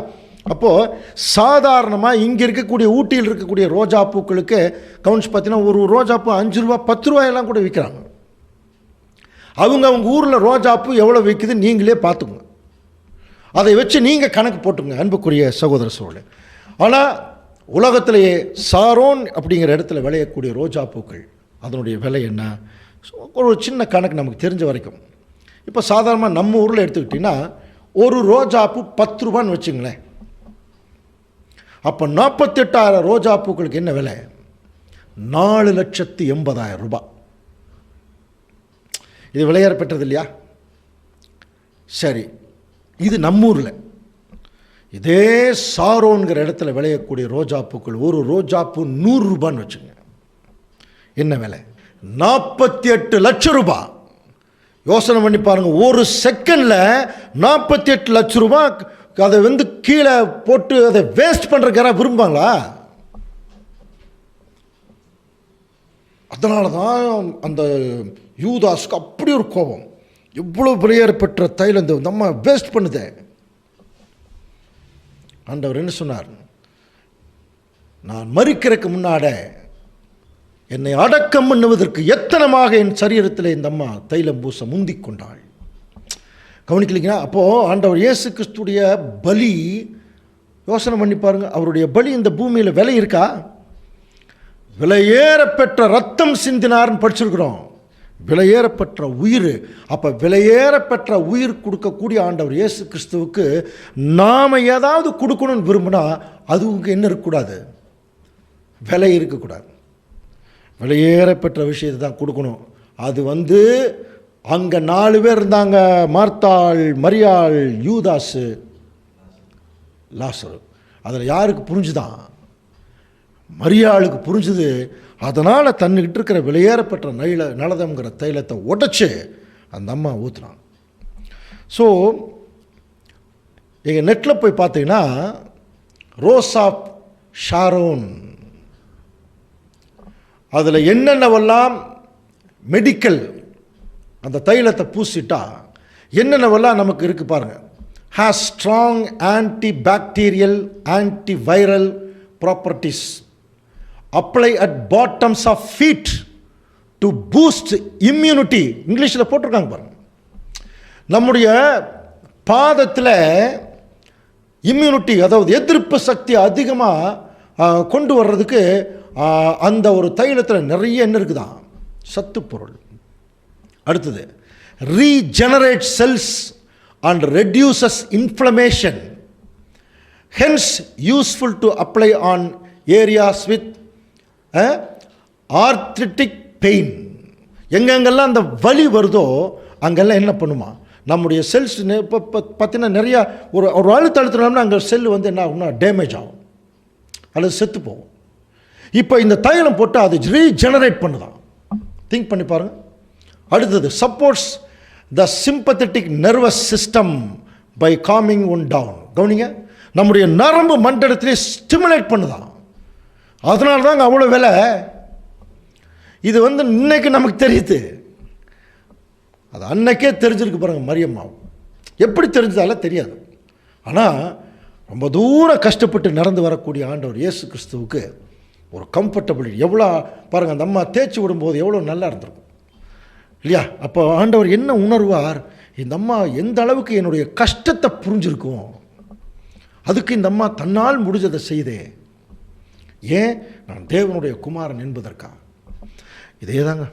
அப்போது சாதாரணமாக இங்கே இருக்கக்கூடிய ஊட்டியில் இருக்கக்கூடிய ரோஜா பூக்களுக்கு கவுன்ஸ் பார்த்தீங்கன்னா ஒரு ரோஜா பூ 5 ரூபா 10 ரூபாயெல்லாம் கூட விற்கிறாங்க. அவங்க ஊரில் ரோஜா பூ எவ்வளோ விற்குது நீங்களே பார்த்துக்குங்க. அதை வச்சு நீங்கள் கணக்கு போட்டுங்க அன்புக்குரிய சகோதர சோழ. ஆனால் உலகத்திலேயே சாரோன் அப்படிங்கிற இடத்துல விளையக்கூடிய ரோஜா பூக்கள் அதனுடைய விலை என்ன? ஒரு சின்ன கணக்கு நமக்கு தெரிஞ்ச வரைக்கும். இப்போ சாதாரணமாக நம்ம ஊரில் எடுத்துக்கிட்டிங்கன்னா ஒரு ரோஜா பூ 10 ரூபான்னு வச்சுங்களேன். அப்போ 48,000 ரோஜா பூக்களுக்கு என்ன விலை? 4,80,000 ரூபாய். இது விலையேற பெற்றது இல்லையா? சரி, இது நம்ம ஊரில். இதே சாரோன்கிற இடத்துல விளையக்கூடிய ரோஜா பூக்கள் ஒரு ரோஜா பூ 100 ரூபான்னு வச்சுங்க. என்ன விலை? 48 லட்சம் ரூபாய். யோசனை பண்ணி பாருங்கள். ஒரு செகண்டில் 48 லட்சம் ரூபாய் அதை கீழே போட்டு அதை வேஸ்ட் பண்ணுறக்கு யாராவது விரும்பாங்களா? அதனால தான் அந்த யூதாஸ்க்கு அப்படி ஒரு கோபம். இவ்வளோ விலையேற பெற்ற தைலம் நம்ம வேஸ்ட் பண்ணுதே. ஆண்டவர் என்ன சொன்னார்? நான் மரிக்கிறதுக்கு முன்னாட என்னை அடக்கம் பண்ணுவதற்கு எத்தனமாக என் சரீரத்தில் இந்த அம்மா தைலம் பூச முந்திக் கொண்டாள். கவனிக்கலைங்களா? அப்போது ஆண்டவர் இயேசு கிறிஸ்துடைய பலி யோசனை பண்ணி பாருங்கள். அவருடைய பலி இந்த பூமியில் விலை இருக்கா? விலையேற பெற்ற ரத்தம் சிந்தினார்னு படிச்சிருக்கிறோம். விலையேறப்பெற்ற உயிர். அப்போ விலையேறப்பெற்ற உயிர் கொடுக்கக்கூடிய ஆண்டவர் இயேசு கிறிஸ்துவுக்கு நாம் ஏதாவது கொடுக்கணும்னு விரும்பினா அதுக்கு என்ன இருக்கக்கூடாது? விலை இருக்கக்கூடாது. விலையேறப்பெற்ற விஷயத்தை தான் கொடுக்கணும். அது அங்கே 4 பேர் இருந்தாங்க. மார்த்தாள், மரியாள், யூதாசு, லாசரு. அதில் யாருக்கு புரிஞ்சுதான்? மரியாளுக்கு புரிஞ்சுது. அதனால் தன்னுக்கிட்ட இருக்கிற விலையேறப்பெற்ற நலதம்ங்கிற தைலத்தை உடைச்சு அந்த அம்மா ஊற்றுனாங்க. ஸோ எங்கள் நெட்டில் போய் பார்த்தீங்கன்னா ரோஸ் ஆஃப் ஷாரோன் அதில் என்னென்னவெல்லாம் மெடிக்கல் அந்த தைலத்தை பூசிட்டா என்னென்னவெல்லாம் நமக்கு இருக்குது பாருங்கள். Has strong anti bacterial anti viral properties. Apply at bottoms of feet to boost immunity. இங்கிலீஷில் போட்டிருக்காங்க பாருங்க. நம்முடைய பாதத்தில் இம்யூனிட்டி, அதாவது எதிர்ப்பு சக்தி அதிகமாக கொண்டு வர்றதுக்கு அந்த ஒரு தைலத்தில் நிறைய என்ன இருக்குதான்? சத்து பொருள். அடுத்தது regenerate cells and reduces inflammation. Hence useful to apply on areas with arthritic pain. எங்கெங்கெல்லாம் அந்த வலி வருதோ அங்கெல்லாம் என்ன பண்ணுமா? நம்முடைய செல்ஸ் இப்போ பார்த்தீங்கன்னா நிறையா ஒரு அழுத்தம்னா அங்கே செல் என்ன ஆகும்னா டேமேஜ் ஆகும் அல்லது செத்து போகும். இப்போ இந்த தைலம் போட்டு அது ரீஜெனரேட் பண்ணுதான். திங்க் பண்ணி பாருங்கள். அடுத்தது supports the sympathetic nervous system by calming one down. கவனிங்க, நம்முடைய நரம்பு மண்டலத்திலே ஸ்டிமுலேட் பண்ணுதான். அதனால தாங்க அவ்வளோ விலை. இது இன்னைக்கு நமக்கு தெரியுது. அது அன்னைக்கே தெரிஞ்சிருக்கு பாருங்க. மரியம்மா எப்படி தெரிஞ்சதால தெரியாது. ஆனால் ரொம்ப தூரம் கஷ்டப்பட்டு நடந்து வரக்கூடிய ஆண்டவர் இயேசு கிறிஸ்துவுக்கு ஒரு கம்ஃபர்டபுள் எவ்வளோ பாருங்கள். அந்த அம்மா தேய்ச்சி விடும்போது எவ்வளோ நல்லா இருந்திருக்கும் இல்லையா? அப்போ ஆண்டவர் என்ன உணர்வார்? இந்த அம்மா எந்த அளவுக்கு என்னுடைய கஷ்டத்தை புரிஞ்சிருக்கும். அதுக்கு இந்த அம்மா தன்னால் முடிஞ்சதை செய்தே. ஏன்? நான் தேவனுடைய குமாரன் என்பதற்கா. இதே தாங்க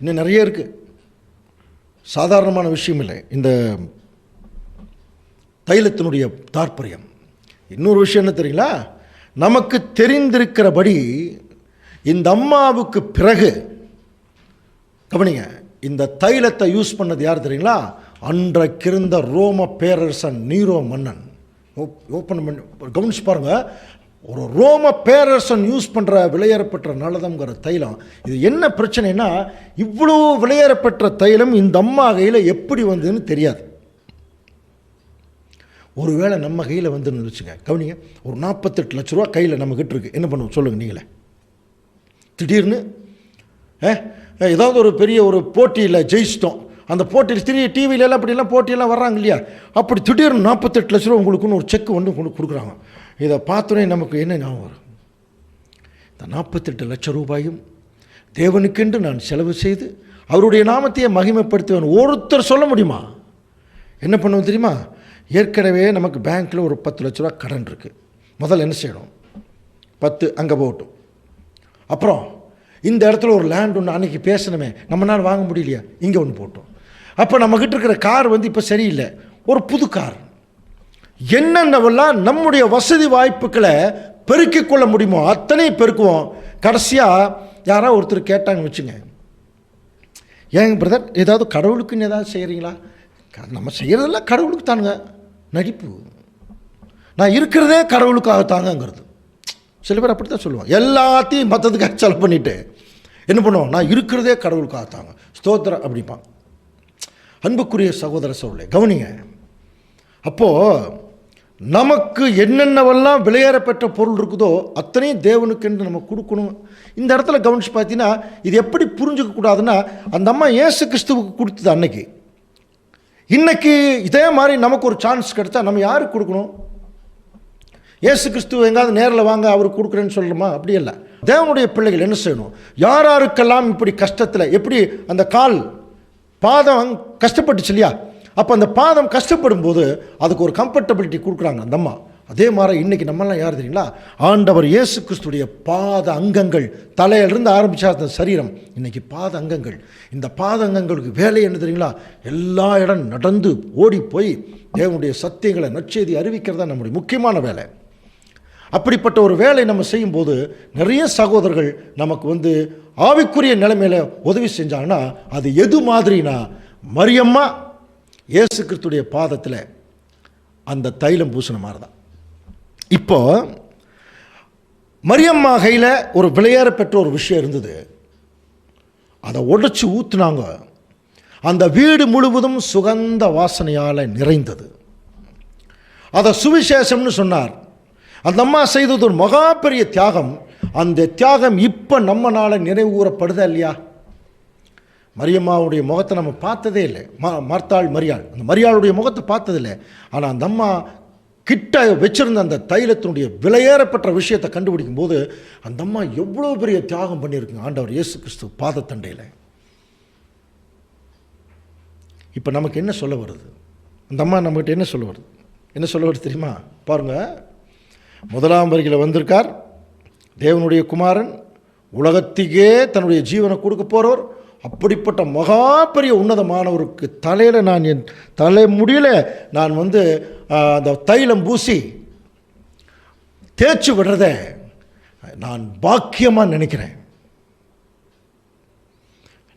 இன்னும் நிறைய இருக்குது. சாதாரணமான விஷயம் இல்லை இந்த தைலத்தினுடைய தாற்பயம். இன்னொரு விஷயம் என்ன தெரியுங்களா? நமக்கு தெரிந்திருக்கிறபடி இந்த அம்மாவுக்கு பிறகு கவனிங்க, இந்த தைலத்தை யூஸ் பண்ணது யார் தெரியுங்களா? அன்றைக்கிருந்த ரோம பேரரசன் நீரோ மன்னன். ஓப்பன் பண்ணி கவனிச்சு பாருங்கள். ஒரு ரோம பேரரசன் யூஸ் பண்ணுற விலையேறப்பெற்ற நலதம்ங்கிற தைலம். இது என்ன பிரச்சனைனா, இவ்வளோ விலையேறப்பெற்ற தைலம் இந்த அம்மா கையில் எப்படி வந்ததுன்னு தெரியாது. ஒருவேளை நம்ம கையில் வந்துன்னு வச்சுங்க, கவனிங்க, ஒரு 48 லட்ச ரூபா கையில் நம்மக்கிட்ட இருக்குது, என்ன பண்ணுவோம் சொல்லுங்கள் நீங்களே? திடீர்னு ஏதாவது ஒரு பெரிய ஒரு போட்டியில் ஜெயிச்சிட்டோம், அந்த போட்டியில் டிவிலெல்லாம் அப்படிலாம் போட்டியெல்லாம் வர்றாங்க இல்லையா, அப்படி திடீர்னு 48 லட்ச ரூபா உங்களுக்குன்னு ஒரு செக் வந்து கொடுக்குறாங்க. இதை பார்த்தோன்னே நமக்கு என்ன ஞாபகம் வரும்? இந்த 48 லட்சம் ரூபாயும் தேவனுக்கென்று நான் செலவு செய்து அவருடைய நாமத்தையே மகிமைப்படுத்துவேன் ஒருத்தர் சொல்ல முடியுமா? என்ன பண்ணுவோம் தெரியுமா? ஏற்கனவே நமக்கு பேங்க்கில் ஒரு 10 லட்ச ரூபா கடன் இருக்குது. முதல்ல என்ன செய்யணும்? 10 அங்கே போகட்டும். அப்புறம் இந்த இடத்துல ஒரு லேண்ட் ஒன்று அன்றைக்கி பேசணுமே, நம்மளால் வாங்க முடியலையா, இங்கே ஒன்று போட்டோம். அப்போ நம்மக்கிட்ட இருக்கிற கார் வந்து இப்போ சரியில்லை, ஒரு புது கார். என்னென்னவெல்லாம் நம்முடைய வசதி வாய்ப்புகளை பெருக்கிக் கொள்ள முடியுமோ அத்தனை பெருக்குவோம். கடைசியாக யாராவது ஒருத்தர் கேட்டாங்கன்னு வச்சுங்க, ஏங்க பிரதர் ஏதாவது கடவுளுக்குன்னு ஏதாவது செய்கிறீங்களா? நம்ம செய்கிறதெல்லாம் கடவுளுக்கு தானுங்க, நடிப்பு. நான் இருக்கிறதே கடவுளுக்காகத்தாங்கிறது. சில பேர் அப்படி தான் சொல்லுவாங்க. எல்லாத்தையும் மற்றதுக்காக செலவு பண்ணிவிட்டு என்ன பண்ணுவோம்? நான் இருக்கிறதே கடவுளுக்காகத்தாங்க, ஸ்தோத்திரம் அப்படிப்பான். அன்புக்குரிய சகோதர சகோதரர்களே, கவனிங்க. அப்போது நமக்கு என்னென்னவெல்லாம் விலையேறப்பெற்ற பொருள் இருக்குதோ அத்தனையும் தேவனுக்கென்று நம்ம கொடுக்கணும். இந்த இடத்துல கவனிச்சு பார்த்தீங்கன்னா இது எப்படி புரிஞ்சுக்கக்கூடாதுன்னா, அந்த அம்மா இயேசு கிறிஸ்துவுக்கு கொடுத்தது அன்னைக்கு. இன்னைக்கு இதே மாதிரி நமக்கு ஒரு சான்ஸ் கிடைத்தா நம்ம யாருக்கு கொடுக்கணும்? இயேசு கிறிஸ்துவ எங்காவது நேரில் வாங்க அவருக்கு கொடுக்குறேன்னு சொல்லணுமா? அப்படி இல்லை. தேவனுடைய பிள்ளைகள் என்ன செய்யணும்? யார் யாருக்கெல்லாம் இப்படி கஷ்டத்தில், எப்படி அந்த கால் பாதம் கஷ்டப்பட்டுச்சு இல்லையா, அப்போ அந்த பாதம் கஷ்டப்படும் போது அதுக்கு ஒரு கம்ஃபர்டபிலிட்டி கொடுக்குறாங்க அந்த அம்மா. அதே மாதிரி இன்றைக்கி நம்மளாம் யார் தெரியுங்களா? ஆண்டவர் இயேசு கிறிஸ்துடைய பாத அங்கங்கள், தலையிலிருந்து ஆரம்பித்தா அந்த சரீரம், இன்றைக்கி பாத அங்கங்கள். இந்த பாத அங்கங்களுக்கு வேலை என்ன தெரியுங்களா? எல்லா இடம் நடந்து ஓடி போய் தேவனுடைய சத்தியங்களை நற்செய்தி அறிவிக்கிறதா நம்முடைய முக்கியமான வேலை. அப்படிப்பட்ட ஒரு வேலை நம்ம செய்யும்போது நிறைய சகோதரர்கள் நமக்கு வந்து ஆவிக்குரிய நிலைமையில உதவி செஞ்சாங்கன்னா அது எது மாதிரினா, மரியம்மா இயேசு கிறிஸ்துடைய பாதத்தில் அந்த தைலம் பூசின மாதிரி தான். இப்போ மரியம்மா கையில் ஒரு விலையேற பெற்ற ஒரு விஷயம் இருந்தது, அதை உடைச்சி ஊற்றுனாங்க. அந்த வீடு முழுவதும் சுகந்த வாசனையால் நிறைந்தது. அதை சுவிசேஷம்னு சொன்னார். அந்த அம்மா செய்தது ஒரு மகா பெரிய தியாகம். அந்த தியாகம் இப்போ நம்மனால நினைவுகூரப்படுதா இல்லையா? மரியம்மாவுடைய முகத்தை நம்ம பார்த்ததே இல்லை. மார்த்தாள் மரியாள், அந்த மரியாளுடைய முகத்தை பார்த்ததில்லை. ஆனால் அந்த அம்மா கிட்ட வச்சிருந்த அந்த தைலத்தினுடைய விலையேறப்பட்ட விஷயத்தை கண்டுபிடிக்கும் போது அந்த அம்மா எவ்வளோ பெரிய தியாகம் பண்ணியிருக்குங்க ஆண்டவர் இயேசு கிறிஸ்து பாதத்தண்டையில். இப்போ நமக்கு என்ன சொல்ல வருது? அந்த அம்மா நம்மகிட்ட என்ன சொல்ல வருது? என்ன சொல்ல வருது தெரியுமா? பாருங்கள், முதலாம் வரியில் வந்திருக்கார் தேவனுடைய குமாரன், உலகத்துக்கே தன்னுடைய ஜீவனை கொடுக்க போகிறவர். அப்படிப்பட்ட மகா பெரிய உன்னதமானவருக்கு தலையில் நான் என் தலை முடியல நான் வந்து அந்த தைலம் பூசி தேய்ச்சி விடுறத நான் பாக்கியமாக நினைக்கிறேன்.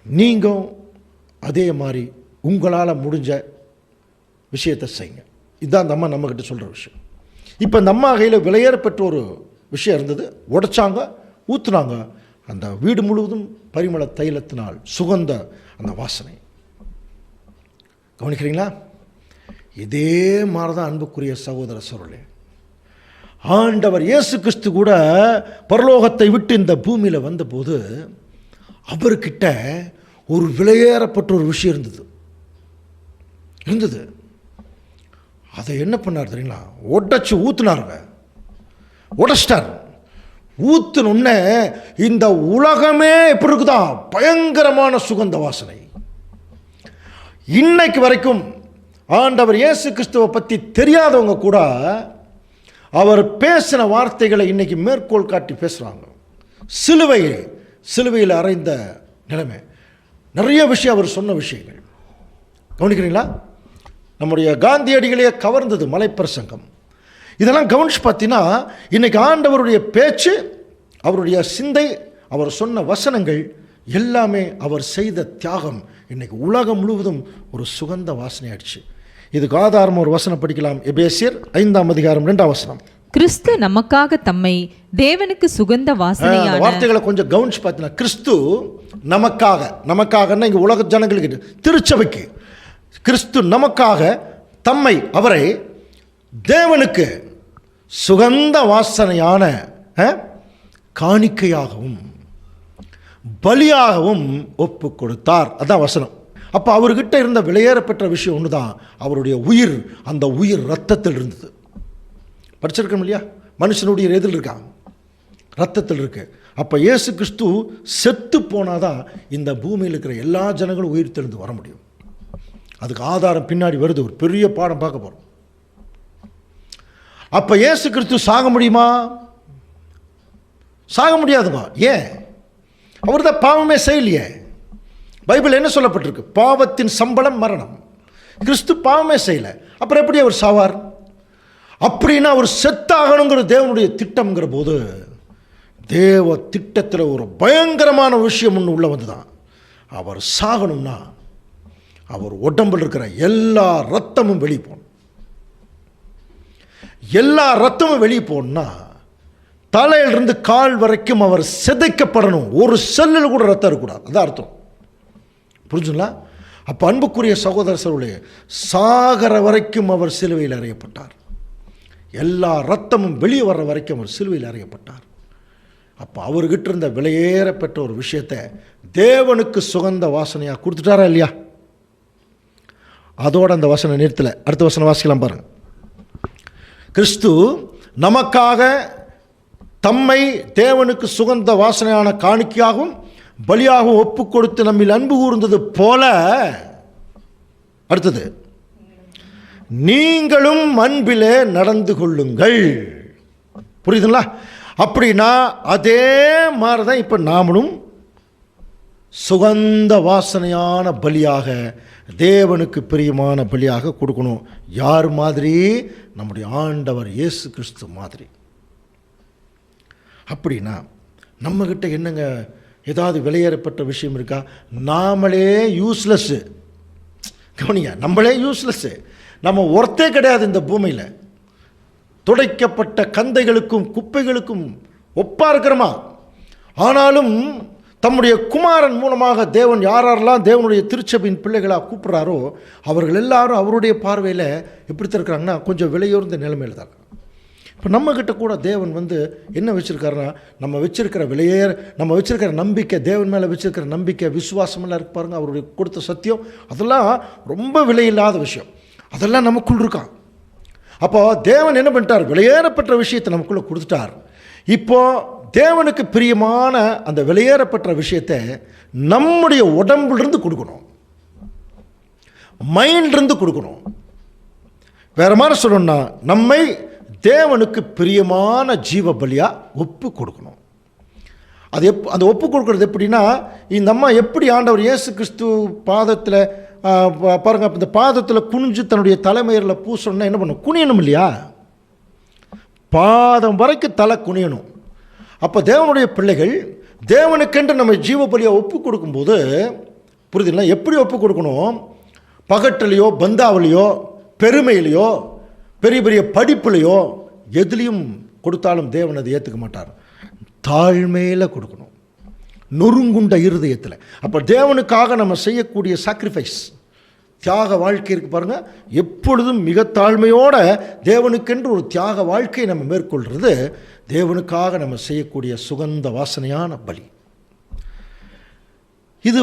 நீங்கள் அதே மாதிரி உங்களால் முடிஞ்ச விஷயத்தை செய்யுங்க. இதுதான் அந்த அம்மா நம்மக்கிட்ட சொல்கிற விஷயம். இப்போ இந்த அம்மா கையில் விலையேறப்பெற்ற ஒரு விஷயம் இருந்தது, உடைச்சாங்க, ஊற்றுனாங்க. அந்த வீடு முழுவதும் பரிமள தைலத்தினால் சுகந்த அந்த வாசனை. கவனிக்கிறீங்களா? இதே மாதிரி தான் அன்புக்குரிய சகோதர சகோதரர்களே, ஆண்டவர் இயேசு கிறிஸ்து கூட பரலோகத்தை விட்டு இந்த பூமியில் வந்தபோது அவர்கிட்ட ஒரு விலையேறப்பட்ட ஒரு விஷயம் இருந்தது. அதை என்ன பண்ணார் தெரியுங்களா? உடைச்சு ஊற்றுனாருங்க, உடைச்சிட்டார். ஊற்றுனே இந்த உலகமே எப்படி இருக்குதா? பயங்கரமான சுகந்த வாசனை. இன்னைக்கு வரைக்கும் ஆண்டவர் இயேசு கிறிஸ்துவை பற்றி தெரியாதவங்க கூட அவர் பேசின வார்த்தைகளை இன்னைக்கு மேற்கோள் காட்டி பேசுகிறாங்க. சிலுவையில் அறைந்த நிலைமை, நிறைய விஷயம் அவர் சொன்ன விஷயங்கள் கவனிக்கிறீங்களா? நம்முடைய காந்தியடிகளையே கவர்ந்தது மலைப்பிரசங்கம். இதெல்லாம் கவனிச்சு பார்த்தீங்கன்னா இன்றைக்கி ஆண்டவருடைய பேச்சு, அவருடைய சிந்தை, அவர் சொன்ன வசனங்கள் எல்லாமே அவர் செய்த தியாகம் இன்றைக்கி உலகம் முழுவதும் ஒரு சுகந்த வாசனை ஆயிடுச்சு. இதுக்கு ஆதாரம் ஒரு வசனம் படிக்கலாம். எபேசியர் 5 அதிகாரம் 2 வசனம். கிறிஸ்து நமக்காக தம்மை தேவனுக்கு சுகந்த வாசனையான வார்த்தைகளை கொஞ்சம் கவனிச்சு பார்த்தீங்கன்னா, கிறிஸ்து நமக்காகன்னா இங்கே உலக ஜனங்களுக்கு, திருச்சபைக்கு கிறிஸ்து நமக்காக தம்மை, அவரை தேவனுக்கு சுகந்த வாசனையான காணிக்கையாகவும் பலியாகவும் ஒப்பு கொடுத்தார். அதான் வசனம். அப்போ அவர்கிட்ட இருந்த விலையேற பெற்ற விஷயம் ஒன்று தான், அவருடைய உயிர். அந்த உயிர் ரத்தத்தில் இருந்தது. படிச்சிருக்கோம் இல்லையா? மனுஷனுடைய எதில் இருக்கான்? ரத்தத்தில் இருக்கு. அப்போ இயேசு கிறிஸ்து செத்து போனாதான் இந்த பூமியில் இருக்கிற எல்லா ஜனங்களும் உயிர் தெளிந்து வர முடியும். அதுக்கு ஆதாரம் பின்னாடி வருது. ஒரு பெரிய பாடம் பார்க்க போகிறோம். அப்போ இயேசு கிறிஸ்து சாக முடியுமா? சாக முடியாதுங்க. ஏன்? அவர் தான் பாவமே செய்யலையே. பைபிள் என்ன சொல்லப்பட்டிருக்கு? பாவத்தின் சம்பளம் மரணம். கிறிஸ்து பாவமே செய்யலை, அப்புறம் எப்படி அவர் சாவார்? அப்படின்னா அவர் செத்தாகணுங்கிற தேவனுடைய திட்டம்ங்கிற போது, தேவ திட்டத்தில் ஒரு பயங்கரமான விஷயம் ஒன்று உள்ள வந்து தான், அவர் சாகணும்னா அவர் உடம்பில் இருக்கிற எல்லா ரத்தமும் வெளியே போகணும். எல்லா ரத்தமும் வெளியே போகணும்னா தலையிலிருந்து கால் வரைக்கும் அவர் சிதைக்கப்படணும். ஒரு செல்லில் கூட ரத்தம் இருக்கக்கூடாது. அதான் அர்த்தம். புரிஞ்சுங்களா? அப்போ அன்புக்குரிய சகோதர சகோதரர்களே, சாகர வரைக்கும் அவர் சிலுவையில் அறையப்பட்டார். எல்லா ரத்தமும் வெளியே வர்ற வரைக்கும் அவர் சிலுவையில் அறையப்பட்டார். அப்போ அவர்கிட்ட இருந்த விலையேற பெற்ற ஒரு விஷயத்தை தேவனுக்கு சுகந்த வாசனையாக கொடுத்துட்டாரா இல்லையா? அதோட அந்த வசனம் நிறுத்தலை. அடுத்த வசனம் வாசிக்கலாம் பாருங்க. கிறிஸ்து நமக்காக தம்மை தேவனுக்கு சுகந்த வாசனையான காணிக்கையாகவும் பலியாகவும் ஒப்பு கொடுத்து நம்மில் அன்பு கூர்ந்தது போல, அடுத்தது, நீங்களும் அன்பிலே நடந்து கொள்ளுங்கள். புரியுதுங்களா? அப்படின்னா அதே மாதிரி தான் இப்போ நாமளும் சுகந்த வாசனையான பலியாக, தேவனுக்கு பிரியமான பலியாக கொடுக்கணும். யார் மாதிரி? நம்முடைய ஆண்டவர் இயேசு கிறிஸ்து மாதிரி. அப்படின்னா நம்மக்கிட்ட என்னங்க ஏதாவது விலையேறப்பட்ட விஷயம் இருக்கா? நாமளே யூஸ்லெஸ்ஸு. கவனிங்க, நம்மளே யூஸ்லெஸ்ஸு. நம்ம ஒர்த்தே கிடையாது இந்த பூமியில். துடைக்கப்பட்ட கந்தைகளுக்கும் குப்பைகளுக்கும் ஒப்பாக இருக்கிறோமா? ஆனாலும் தம்முடைய குமாரன் மூலமாக தேவன் யாரெல்லாம் தேவனுடைய திருச்சபையின் பிள்ளைகளாக கூப்பிட்றாரோ அவர்கள் எல்லாரும் அவருடைய பார்வையில் எப்படி இருக்கிறாங்கன்னா கொஞ்சம் விலையுறந்த நிலைமையில் தான். இப்போ நம்மக்கிட்ட கூட தேவன் வந்து என்ன வச்சுருக்காருன்னா, நம்ம வச்சுருக்கிற நம்பிக்கை, தேவன் மேலே வச்சுருக்கிற நம்பிக்கை, விசுவாசமெல்லாம் இருக்கு பாருங்கள். அவருடைய கொடுத்த சத்தியம் அதெல்லாம் ரொம்ப விலையில்லாத விஷயம். அதெல்லாம் நமக்குள் இருக்கான். அப்போ தேவன் என்ன பண்ணிட்டார்? விலையேறப்பட்ட விஷயத்தை நமக்குள்ளே கொடுத்துட்டார். இப்போது தேவனுக்கு பிரியமான அந்த விலையேறப்பட்ட விஷயத்தை நம்முடைய உடம்புலேருந்து கொடுக்கணும், மைண்ட்லேருந்து கொடுக்கணும். வேறு மாதிரி சொல்லணும்னா, நம்மை தேவனுக்கு பிரியமான ஜீவ பலியாக ஒப்பு கொடுக்கணும். அது அந்த ஒப்பு கொடுக்குறது எப்படின்னா, இந்த அம்மா எப்படி ஆண்டவர் இயேசு கிறிஸ்து பாதத்தில் பாருங்கள், இந்த பாதத்தில் குனிஞ்சு தன்னுடைய தலைமையில் பூசணும்னா என்ன பண்ணணும்? குனியணும் இல்லையா? பாதம் வரைக்கும் தலை குனியணும். அப்போ தேவனுடைய பிள்ளைகள் தேவனுக்கென்று நம்ம ஜீவ பலியாக ஒப்பு கொடுக்கும்போது, புரியுதுங்களா? எப்படி ஒப்பு கொடுக்கணும்? பகட்டிலையோ பந்தாவிலையோ பெருமையிலையோ பெரிய பெரிய படிப்புலையோ எதுலேயும் கொடுத்தாலும் தேவன் அதை ஏற்றுக்க மாட்டார். தாழ்மையில் கொடுக்கணும், நொறுங்குண்ட இருதயத்தில். அப்போ தேவனுக்காக நம்ம செய்யக்கூடிய சாக்ரிஃபைஸ், தியாக வாழ்க்கை இருக்குது பாருங்கள். எப்பொழுதும் மிக தாழ்மையோடு தேவனுக்கென்று ஒரு தியாக வாழ்க்கையை நம்ம மேற்கொள்கிறது தேவனுக்காக நம்ம செய்யக்கூடிய சுகந்த வாசனையான பலி. இது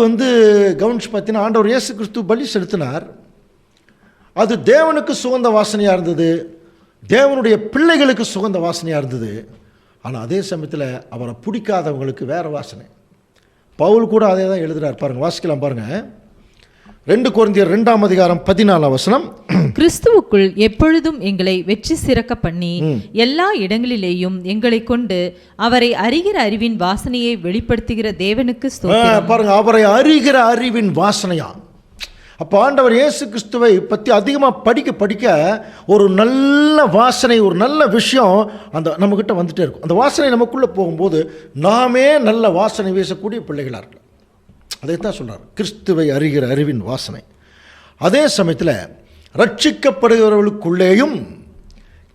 கவனிச்சு பார்த்தீங்கன்னா, ஆண்டவர் இயேசு கிறிஸ்து பலி செலுத்தினார். அது தேவனுக்கு சுகந்த வாசனையாக இருந்தது, தேவனுடைய பிள்ளைகளுக்கு சுகந்த வாசனையாக இருந்தது. ஆனால் அதே சமயத்தில் அவரை பிடிக்காதவங்களுக்கு வேறு வாசனை. பவுல் கூட அதே தான் எழுதுகிறார் பாருங்கள். வாசிக்கலாம் பாருங்கள். 2 கொரிந்தியர் 2:14 கிறிஸ்துவுக்குள் எப்பொழுதும் எங்களை வெற்றி சிறக்க பண்ணி எல்லா இடங்களிலேயும் எங்களை கொண்டு அவரை அறிகிற அறிவின் வாசனையை வெளிப்படுத்துகிற தேவனுக்கு ஸ்தோத்திரம். பாருங்க, அவரை அறிகிற அறிவின் வாசனையா. அப்போ ஆண்டவர் இயேசு கிறிஸ்துவை பற்றி அதிகமாக படிக்க ஒரு நல்ல வாசனை, ஒரு நல்ல விஷயம் அந்த நம்மக்கிட்ட வந்துட்டே இருக்கும். அந்த வாசனை நமக்குள்ளே போகும்போது நாமே நல்ல வாசனை வீசக்கூடிய பிள்ளைகளாக இருக்கலாம். அதை தான் சொல்கிறார், கிறிஸ்துவை அறிகிற அறிவின் வாசனை. அதே சமயத்தில் ரட்சிக்கப்படுகிறவர்களுக்குள்ளேயும்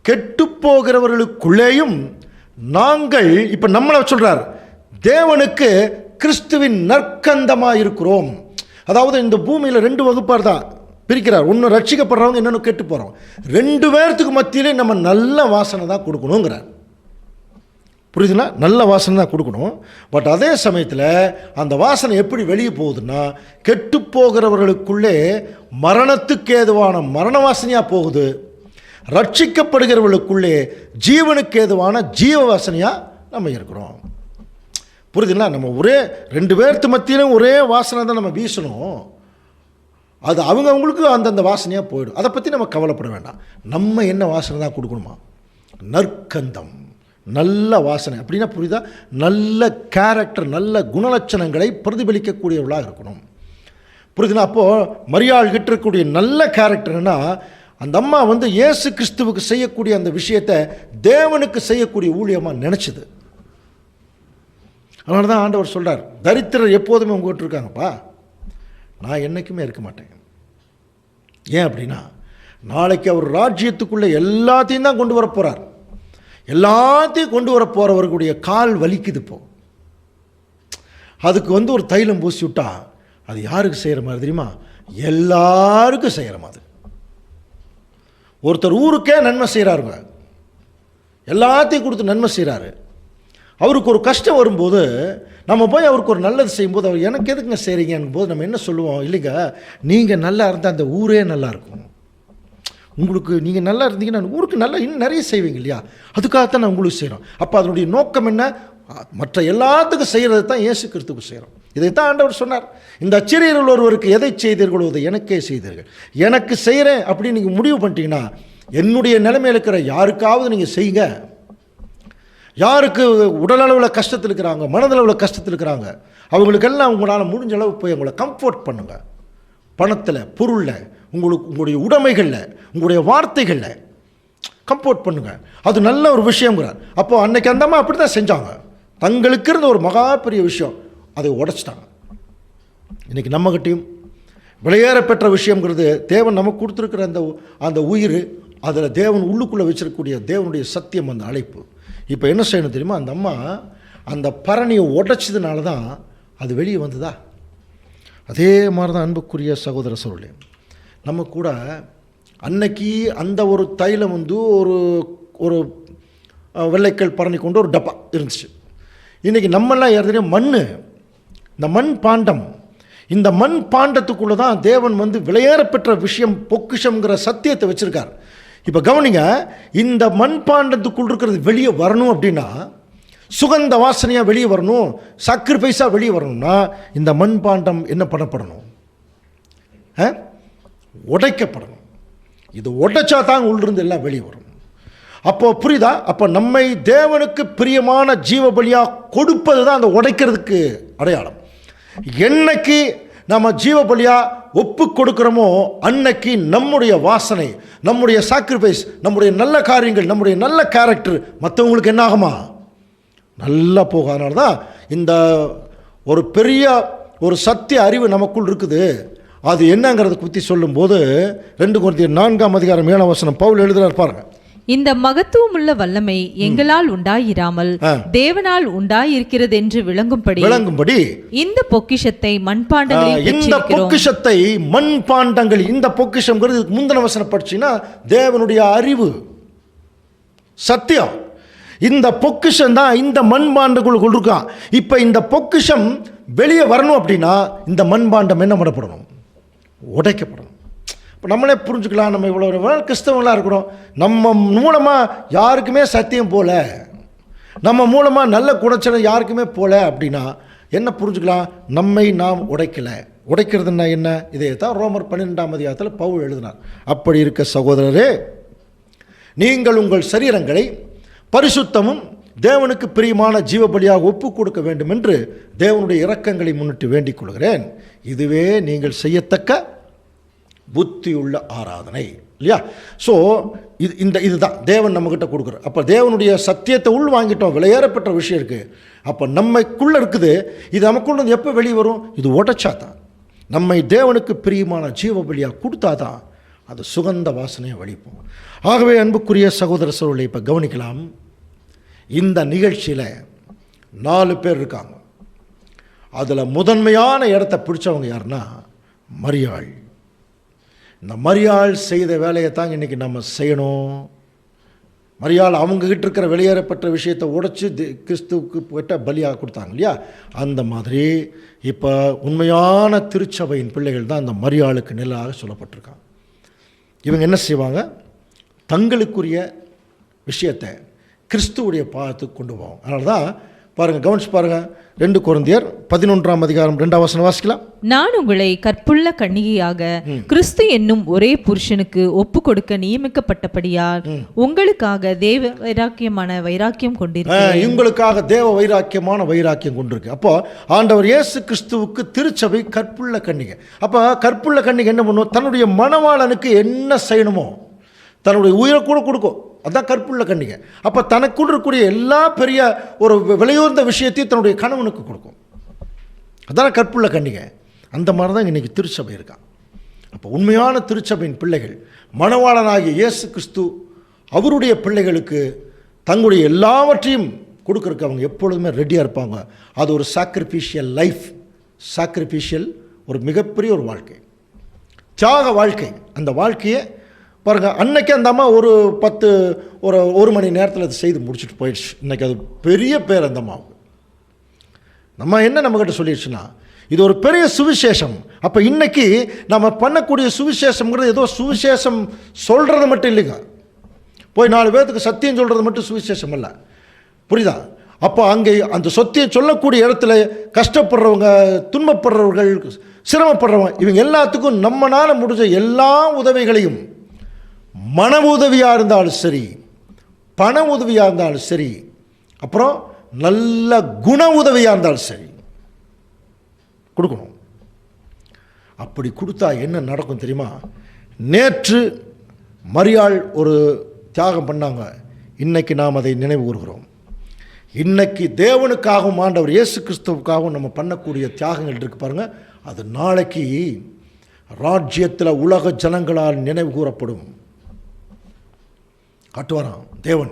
கெட்டு போகிறவர்களுக்குள்ளேயும் நாங்கள், இப்போ நம்மளை சொல்றார், தேவனுக்கு கிறிஸ்துவின் நற்கந்தமாக இருக்கிறோம். அதாவது இந்த பூமியில் 2 வகுப்பார் தான் பிரிக்கிறார். ஒன்று ரட்சிக்கப்படுறவங்க, இன்னொன்று கெட்டு போகிறோம். 2 பேர்த்துக்கு மத்தியிலே நம்ம நல்ல வாசனை தான் கொடுக்கணுங்கிறார். புரியுதுங்களா? நல்ல வாசனை தான் கொடுக்கணும். பட் அதே சமயத்தில் அந்த வாசனை எப்படி வெளியே போகுதுன்னா, கெட்டு போகிறவர்களுக்குள்ளே மரணத்துக்கு ஏதுவான மரண வாசனையாக போகுது, ரட்சிக்கப்படுகிறவர்களுக்குள்ளே ஜீவனுக்கு ஏதுவான ஜீவ வாசனையாக நம்ம இருக்கிறோம். புரியுதுங்களா? நம்ம ஒரே 2 பேர்த்து மத்தியிலும் ஒரே வாசனை தான் நம்ம வீசணும். அது அவங்களுக்கு அந்தந்த வாசனையாக போயிடும். அதை பற்றி நம்ம கவலைப்பட வேண்டாம். நம்ம என்ன வாசனை தான் கொடுக்கணுமா? நற்கந்தம், நல்ல வாசனை. அப்படின்னா புரியுதா? நல்ல கேரக்டர், நல்ல குணலட்சணங்களை பிரதிபலிக்கக்கூடியவர்களாக இருக்கணும். புரியுதுன்னா? அப்போது மரியாள் கிட்ட இருக்கக்கூடிய நல்ல கேரக்டர்னா, அந்த அம்மா இயேசு கிறிஸ்துவுக்கு செய்யக்கூடிய அந்த விஷயத்தை தேவனுக்கு செய்யக்கூடிய ஊழியமாக நினச்சிது. அதனால தான் ஆண்டவர் சொல்கிறார், தரித்திரர் எப்போதுமே உங்கள்கிட்ட இருக்காங்கப்பா, நான் என்றைக்குமே இருக்க மாட்டேன். ஏன் அப்படின்னா, நாளைக்கு அவர் ராஜ்யத்துக்குள்ளே எல்லாத்தையும் தான் கொண்டு வர போகிறார். எல்லாத்தையும் கொண்டு வர போகிறவர்களுடைய கால் வலிக்குது. இப்போ அதுக்கு ஒரு தைலம் பூசி விட்டா அது யாருக்கு செய்கிற மாதிரி தெரியுமா? எல்லாருக்கும் செய்கிற மாதிரி. ஒருத்தர் ஊருக்கே நன்மை செய்கிறாருங்க, எல்லாத்தையும் கொடுத்து நன்மை செய்கிறாரு. அவருக்கு ஒரு கஷ்டம் வரும்போது நம்ம போய் அவருக்கு ஒரு நல்லது செய்யும்போது, அவர் எனக்கு எதுக்குங்க செய்கிறீங்கன்னு போது நம்ம என்ன சொல்லுவோம்? இல்லைங்க, நீங்கள் நல்லா இருந்தால் அந்த ஊரே நல்லா இருக்கும். உங்களுக்கு நீங்கள் நல்லா இருந்தீங்கன்னா ஊருக்கு நல்லா இன்னும் நிறைய செய்வீங்க இல்லையா? அதுக்காகத்தான் நான் உங்களுக்கு செய்கிறோம். அப்போ அதனுடைய நோக்கம் என்ன? மற்ற எல்லாத்துக்கும் செய்கிறது தான் இயேசு கிறிஸ்துவுக்கு செய்கிறோம். இதைத்தான் ஆண்டவர் சொன்னார், இந்த அச்சிரியர்கள் ஒருவருக்கு எதை செய்தீர்களோ அதை எனக்கே செய்தீர்கள். எனக்கு செய்கிறேன் அப்படின்னு நீங்கள் முடிவு பண்ணிட்டீங்கன்னா, என்னுடைய நிலைமையில் இருக்கிற யாருக்காவது நீங்கள் செய்யுங்க. யாருக்கு உடலளவில் கஷ்டத்தில் இருக்கிறாங்க, மனதளவில் கஷ்டத்தில் இருக்கிறாங்க, அவங்களுக்கெல்லாம் உங்களால் முடிஞ்ச அளவு போய் அவங்கள கம்ஃபோர்ட் பண்ணுங்கள். பணத்தில், பொருளில், உங்களுடைய உடைமைகளில், உங்களுடைய வார்த்தைகளில் கம்ஃபோர்ட் பண்ணுங்கள். அது நல்ல ஒரு விஷயங்கிறார். அப்போது அன்னைக்கு அந்த அம்மா அப்படி தான் செஞ்சாங்க. தங்களுக்கு இருந்த ஒரு மகா பெரிய விஷயம் அதை உடைச்சிட்டாங்க. இன்றைக்கி நம்மகிட்டையும் விலையேற பெற்ற விஷயங்கிறது தேவன் நமக்கு கொடுத்துருக்கிற அந்த உயிர், அதில் தேவன் உள்ளுக்குள்ளே வச்சிருக்கக்கூடிய தேவனுடைய சத்தியம், அந்த அழைப்பு. இப்போ என்ன செய்யணும் தெரியுமா? அந்த அம்மா அந்த பரணியை உடைச்சதுனால தான் அது வெளியே வந்ததா? அதே மாதிரி தான் அன்புக்குரிய சகோதர சகோதரர்களே, நம்ம கூட அன்னைக்கு அந்த ஒரு தைலம் ஒரு வெள்ளைக்கல் பரணி கொண்டு ஒரு டப்பா இருந்துச்சு. இன்றைக்கி நம்மெல்லாம் ஏற்கனவே மண், இந்த மண் பாண்டம், இந்த மண் பாண்டத்துக்குள்ளே தான் தேவன் விலையேற பெற்ற விஷயம், பொக்கிஷங்கிற சத்தியத்தை வச்சுருக்கார். இப்போ கவனிங்க, இந்த மண் பாண்டத்துக்குள் இருக்கிறது வெளியே வரணும் அப்படின்னா, சுகந்த வாசனையாக வெளியே வரணும், சாக்ரிஃபைஸாக வெளியே வரணும்னா, இந்த மண் பாண்டம் என்ன பண்ணப்படணும்? உடைக்கப்படணும். இது உடைச்சா தான் உள்ளிருந்து எல்லாம் வெளியே வரும். அப்போ புரியுதா? அப்போ நம்மை தேவனுக்கு பிரியமான ஜீவ பலியாக கொடுப்பது தான் அந்த உடைக்கிறதுக்கு அடையாளம். என்னைக்கு நம்ம ஜீவ பலியாக ஒப்பு கொடுக்குறோமோ அன்னைக்கு நம்முடைய வாசனை, நம்முடைய சாக்ரிஃபைஸ், நம்முடைய நல்ல காரியங்கள், நம்முடைய நல்ல கேரக்டர் மற்றவங்களுக்கு என்ன ஆகுமா? நல்லா போகும். அதனால தான் இந்த ஒரு பெரிய ஒரு சத்திய அறிவு நமக்குள் இருக்குது. அது என்னங்கிறத பற்றி சொல்லும்போது 2 கொரிந்தியர் 4:7 பவுல் எழுதுறார் பாருங்க. இந்த மகத்துவமுள்ள வல்லமை எங்களால் உண்டாயிராமல் தேவனால் உண்டாயிருக்கிறது என்று விளங்கும்படி இந்த பொக்கிஷத்தை மண்பாண்டங்களில் இந்த பொக்கிஷத்தை மண்பாண்டங்கள், இந்த பொக்கிஷம்ங்கிறது முந்தின வசனம் படிச்சீங்கன்னா தேவனுடைய அறிவு, சத்தியம். இந்த பொக்கிஷம் தான் இந்த மண்பாண்டங்களுக்குள் இருக்கான். இப்போ இந்த பொக்கிஷம் வெளியே வரணும் அப்படின்னா இந்த மண்பாண்டம் என்ன பண்ணப்படணும்? உடைக்கப்படணும். இப்போ நம்மளே புரிஞ்சுக்கலாம், நம்ம இவ்வளோ கிறிஸ்தவங்களாக இருக்கிறோம், நம்ம மூலமாக யாருக்குமே சத்தியம் போல, நம்ம மூலமாக நல்ல குணச்சலம் யாருக்குமே போல அப்படின்னா என்ன புரிஞ்சுக்கலாம்? நம்மை நாம் உடைக்கலை. உடைக்கிறதுனா என்ன? இதை தான் ரோமர் 12 பவுல் எழுதினார். அப்படி இருக்க சகோதரரே, நீங்கள் உங்கள் சரீரங்களை பரிசுத்தமும் தேவனுக்கு பிரியமான ஜீவபலியாக ஒப்பு கொடுக்க வேண்டும் என்று தேவனுடைய இரக்கங்களை முன்னிட்டு வேண்டிக் கொள்கிறேன். இதுவே நீங்கள் செய்யத்தக்க புத்தியுள்ள ஆராதனை இல்லையா? ஸோ இதுதான் தேவன் நம்மக்கிட்ட கொடுக்குற. அப்போ தேவனுடைய சத்தியத்தை உள் வாங்கிட்டோம், விலையேறப்பட்ட விஷயம் இருக்குது. அப்போ நம்மைக்குள்ளே இருக்குது. இது நமக்குள்ள எப்போ வெளியே வரும்? இது உடைச்சா தான், நம்மை தேவனுக்கு பிரியமான ஜீவபலியாக கொடுத்தா தான் அது சுகந்த வாசனையை வெளிப்போம். ஆகவே அன்புக்குரிய சகோதர சகோதரிகளை இப்போ கவனிக்கலாம். இந்த நிகழ்ச்சியில் 4 பேர் இருக்காங்க. அதில் முதன்மையான இடத்த பிடிச்சவங்க யாருன்னா மரியாள். இந்த மரியாள் செய்த வேலையை தாங்க இன்றைக்கி நம்ம செய்யணும். மரியாள் அவங்ககிட்ட இருக்கிற வெளியேறப்பட்ட விஷயத்தை உடைச்சி கிறிஸ்துவுக்கு கிட்ட பலியாக கொடுத்தாங்க இல்லையா, அந்த மாதிரி இப்போ உண்மையான திருச்சபையின் பிள்ளைகள் தான் அந்த மரியாளுக்கு நிழலாக சொல்லப்பட்டிருக்காங்க. இவங்க என்ன செய்வாங்க? தங்களுக்குரிய விஷயத்தை கிறிஸ்துவுடைய பாதத்துக்கு கொண்டு போவாங்க. அதனால தான் பாருங்கள், கவனிச்சு பாருங்கள், 2 கொரிந்தியர் 11ஆம் அதிகாரம் 2ஆம் வசனம் வாசிக்கலாம். நான் உங்களை கற்புள்ள கன்னிகையாக கிறிஸ்து என்னும் ஒரே புருஷனுக்கு ஒப்பு கொடுக்க நியமிக்கப்பட்டபடியால் உங்களுக்காக தேவ வைராக்கியம் கொண்டிருக்கிறேன். உங்களுக்காக தேவ வைராக்கியம் கொண்டிருக்கு. அப்போ ஆண்டவர் இயேசு கிறிஸ்துவுக்கு திருச்சபை கற்புள்ள கன்னிகை. அப்போ கற்புள்ள கன்னிகை என்ன பண்ணும்? தன்னுடைய மணவாளனுக்கு என்ன செய்யணுமோ தன்னுடைய உயிரை கூட கொடுக்கும். அதுதான் கற்புள்ள கன்னிகை. அப்போ தனக்குள் இருக்கக்கூடிய எல்லா பெரிய ஒரு விலையுயர்ந்த விஷயத்தையும் தன்னுடைய கணவனுக்கு கொடுக்கும். அதான் கற்புள்ள கன்னிகை. அந்த மாதிரி தான் இன்றைக்கி திருச்சபை இருக்கான். அப்போ உண்மையான திருச்சபையின் பிள்ளைகள் மணவாளனாகிய இயேசு கிறிஸ்து அவருடைய பிள்ளைகளுக்கு தங்களுடைய எல்லாவற்றையும் கொடுக்கறதுக்கு அவங்க எப்பொழுதுமே ரெடியாக இருப்பாங்க. அது ஒரு சாக்ரிஃபிஷியல் லைஃப், ஒரு மிகப்பெரிய ஒரு வாழ்க்கை, தியாக வாழ்க்கை. அந்த வாழ்க்கையை பாருங்கள், அன்னைக்கு அந்த அம்மா ஒரு மணி நேரத்தில் அது செய்து முடிச்சுட்டு போயிடுச்சு. இன்றைக்கி அது பெரிய பேர் அந்த அம்மாவுக்கு. நம்ம என்ன நம்மக்கிட்ட சொல்லிடுச்சுன்னா இது ஒரு பெரிய சுவிசேஷம். அப்போ இன்றைக்கி நம்ம பண்ணக்கூடிய சுவிசேஷங்கிறது ஏதோ சுவிசேஷம் சொல்கிறது மட்டும் இல்லைங்க, போய் 4 பேர்த்துக்கு சத்தியம் சொல்கிறது மட்டும் சுவிசேஷம் இல்லை, புரியுதா? அப்போ அங்கே அந்த சொத்தியை சொல்லக்கூடிய இடத்துல கஷ்டப்படுறவங்க, துன்பப்படுறவர்கள், சிரமப்படுறவங்க, இவங்க எல்லாத்துக்கும் நம்மளால் முடிஞ்ச எல்லா உதவிகளையும், மன உதவியாக இருந்தாலும் சரி, பண உதவியாக இருந்தாலும் சரி, அப்புறம் நல்ல குண உதவியாக இருந்தாலும் சரி கொடுக்கணும். அப்படி கொடுத்தா என்ன நடக்கும் தெரியுமா? நேற்று மரியாள் ஒரு தியாகம் பண்ணாங்க, இன்னைக்கு நாம் அதை நினைவு கூறுகிறோம். இன்னைக்கு தேவனுக்காகவும் ஆண்டவர் இயேசு கிறிஸ்துவுக்காகவும் நம்ம பண்ணக்கூடிய தியாகங்கள் இருக்கு பாருங்க, அது நாளைக்கு ராஜ்யத்தில் உலக ஜனங்களால் நினைவு கூறப்படும். காட்டுவாராம் தேவன்.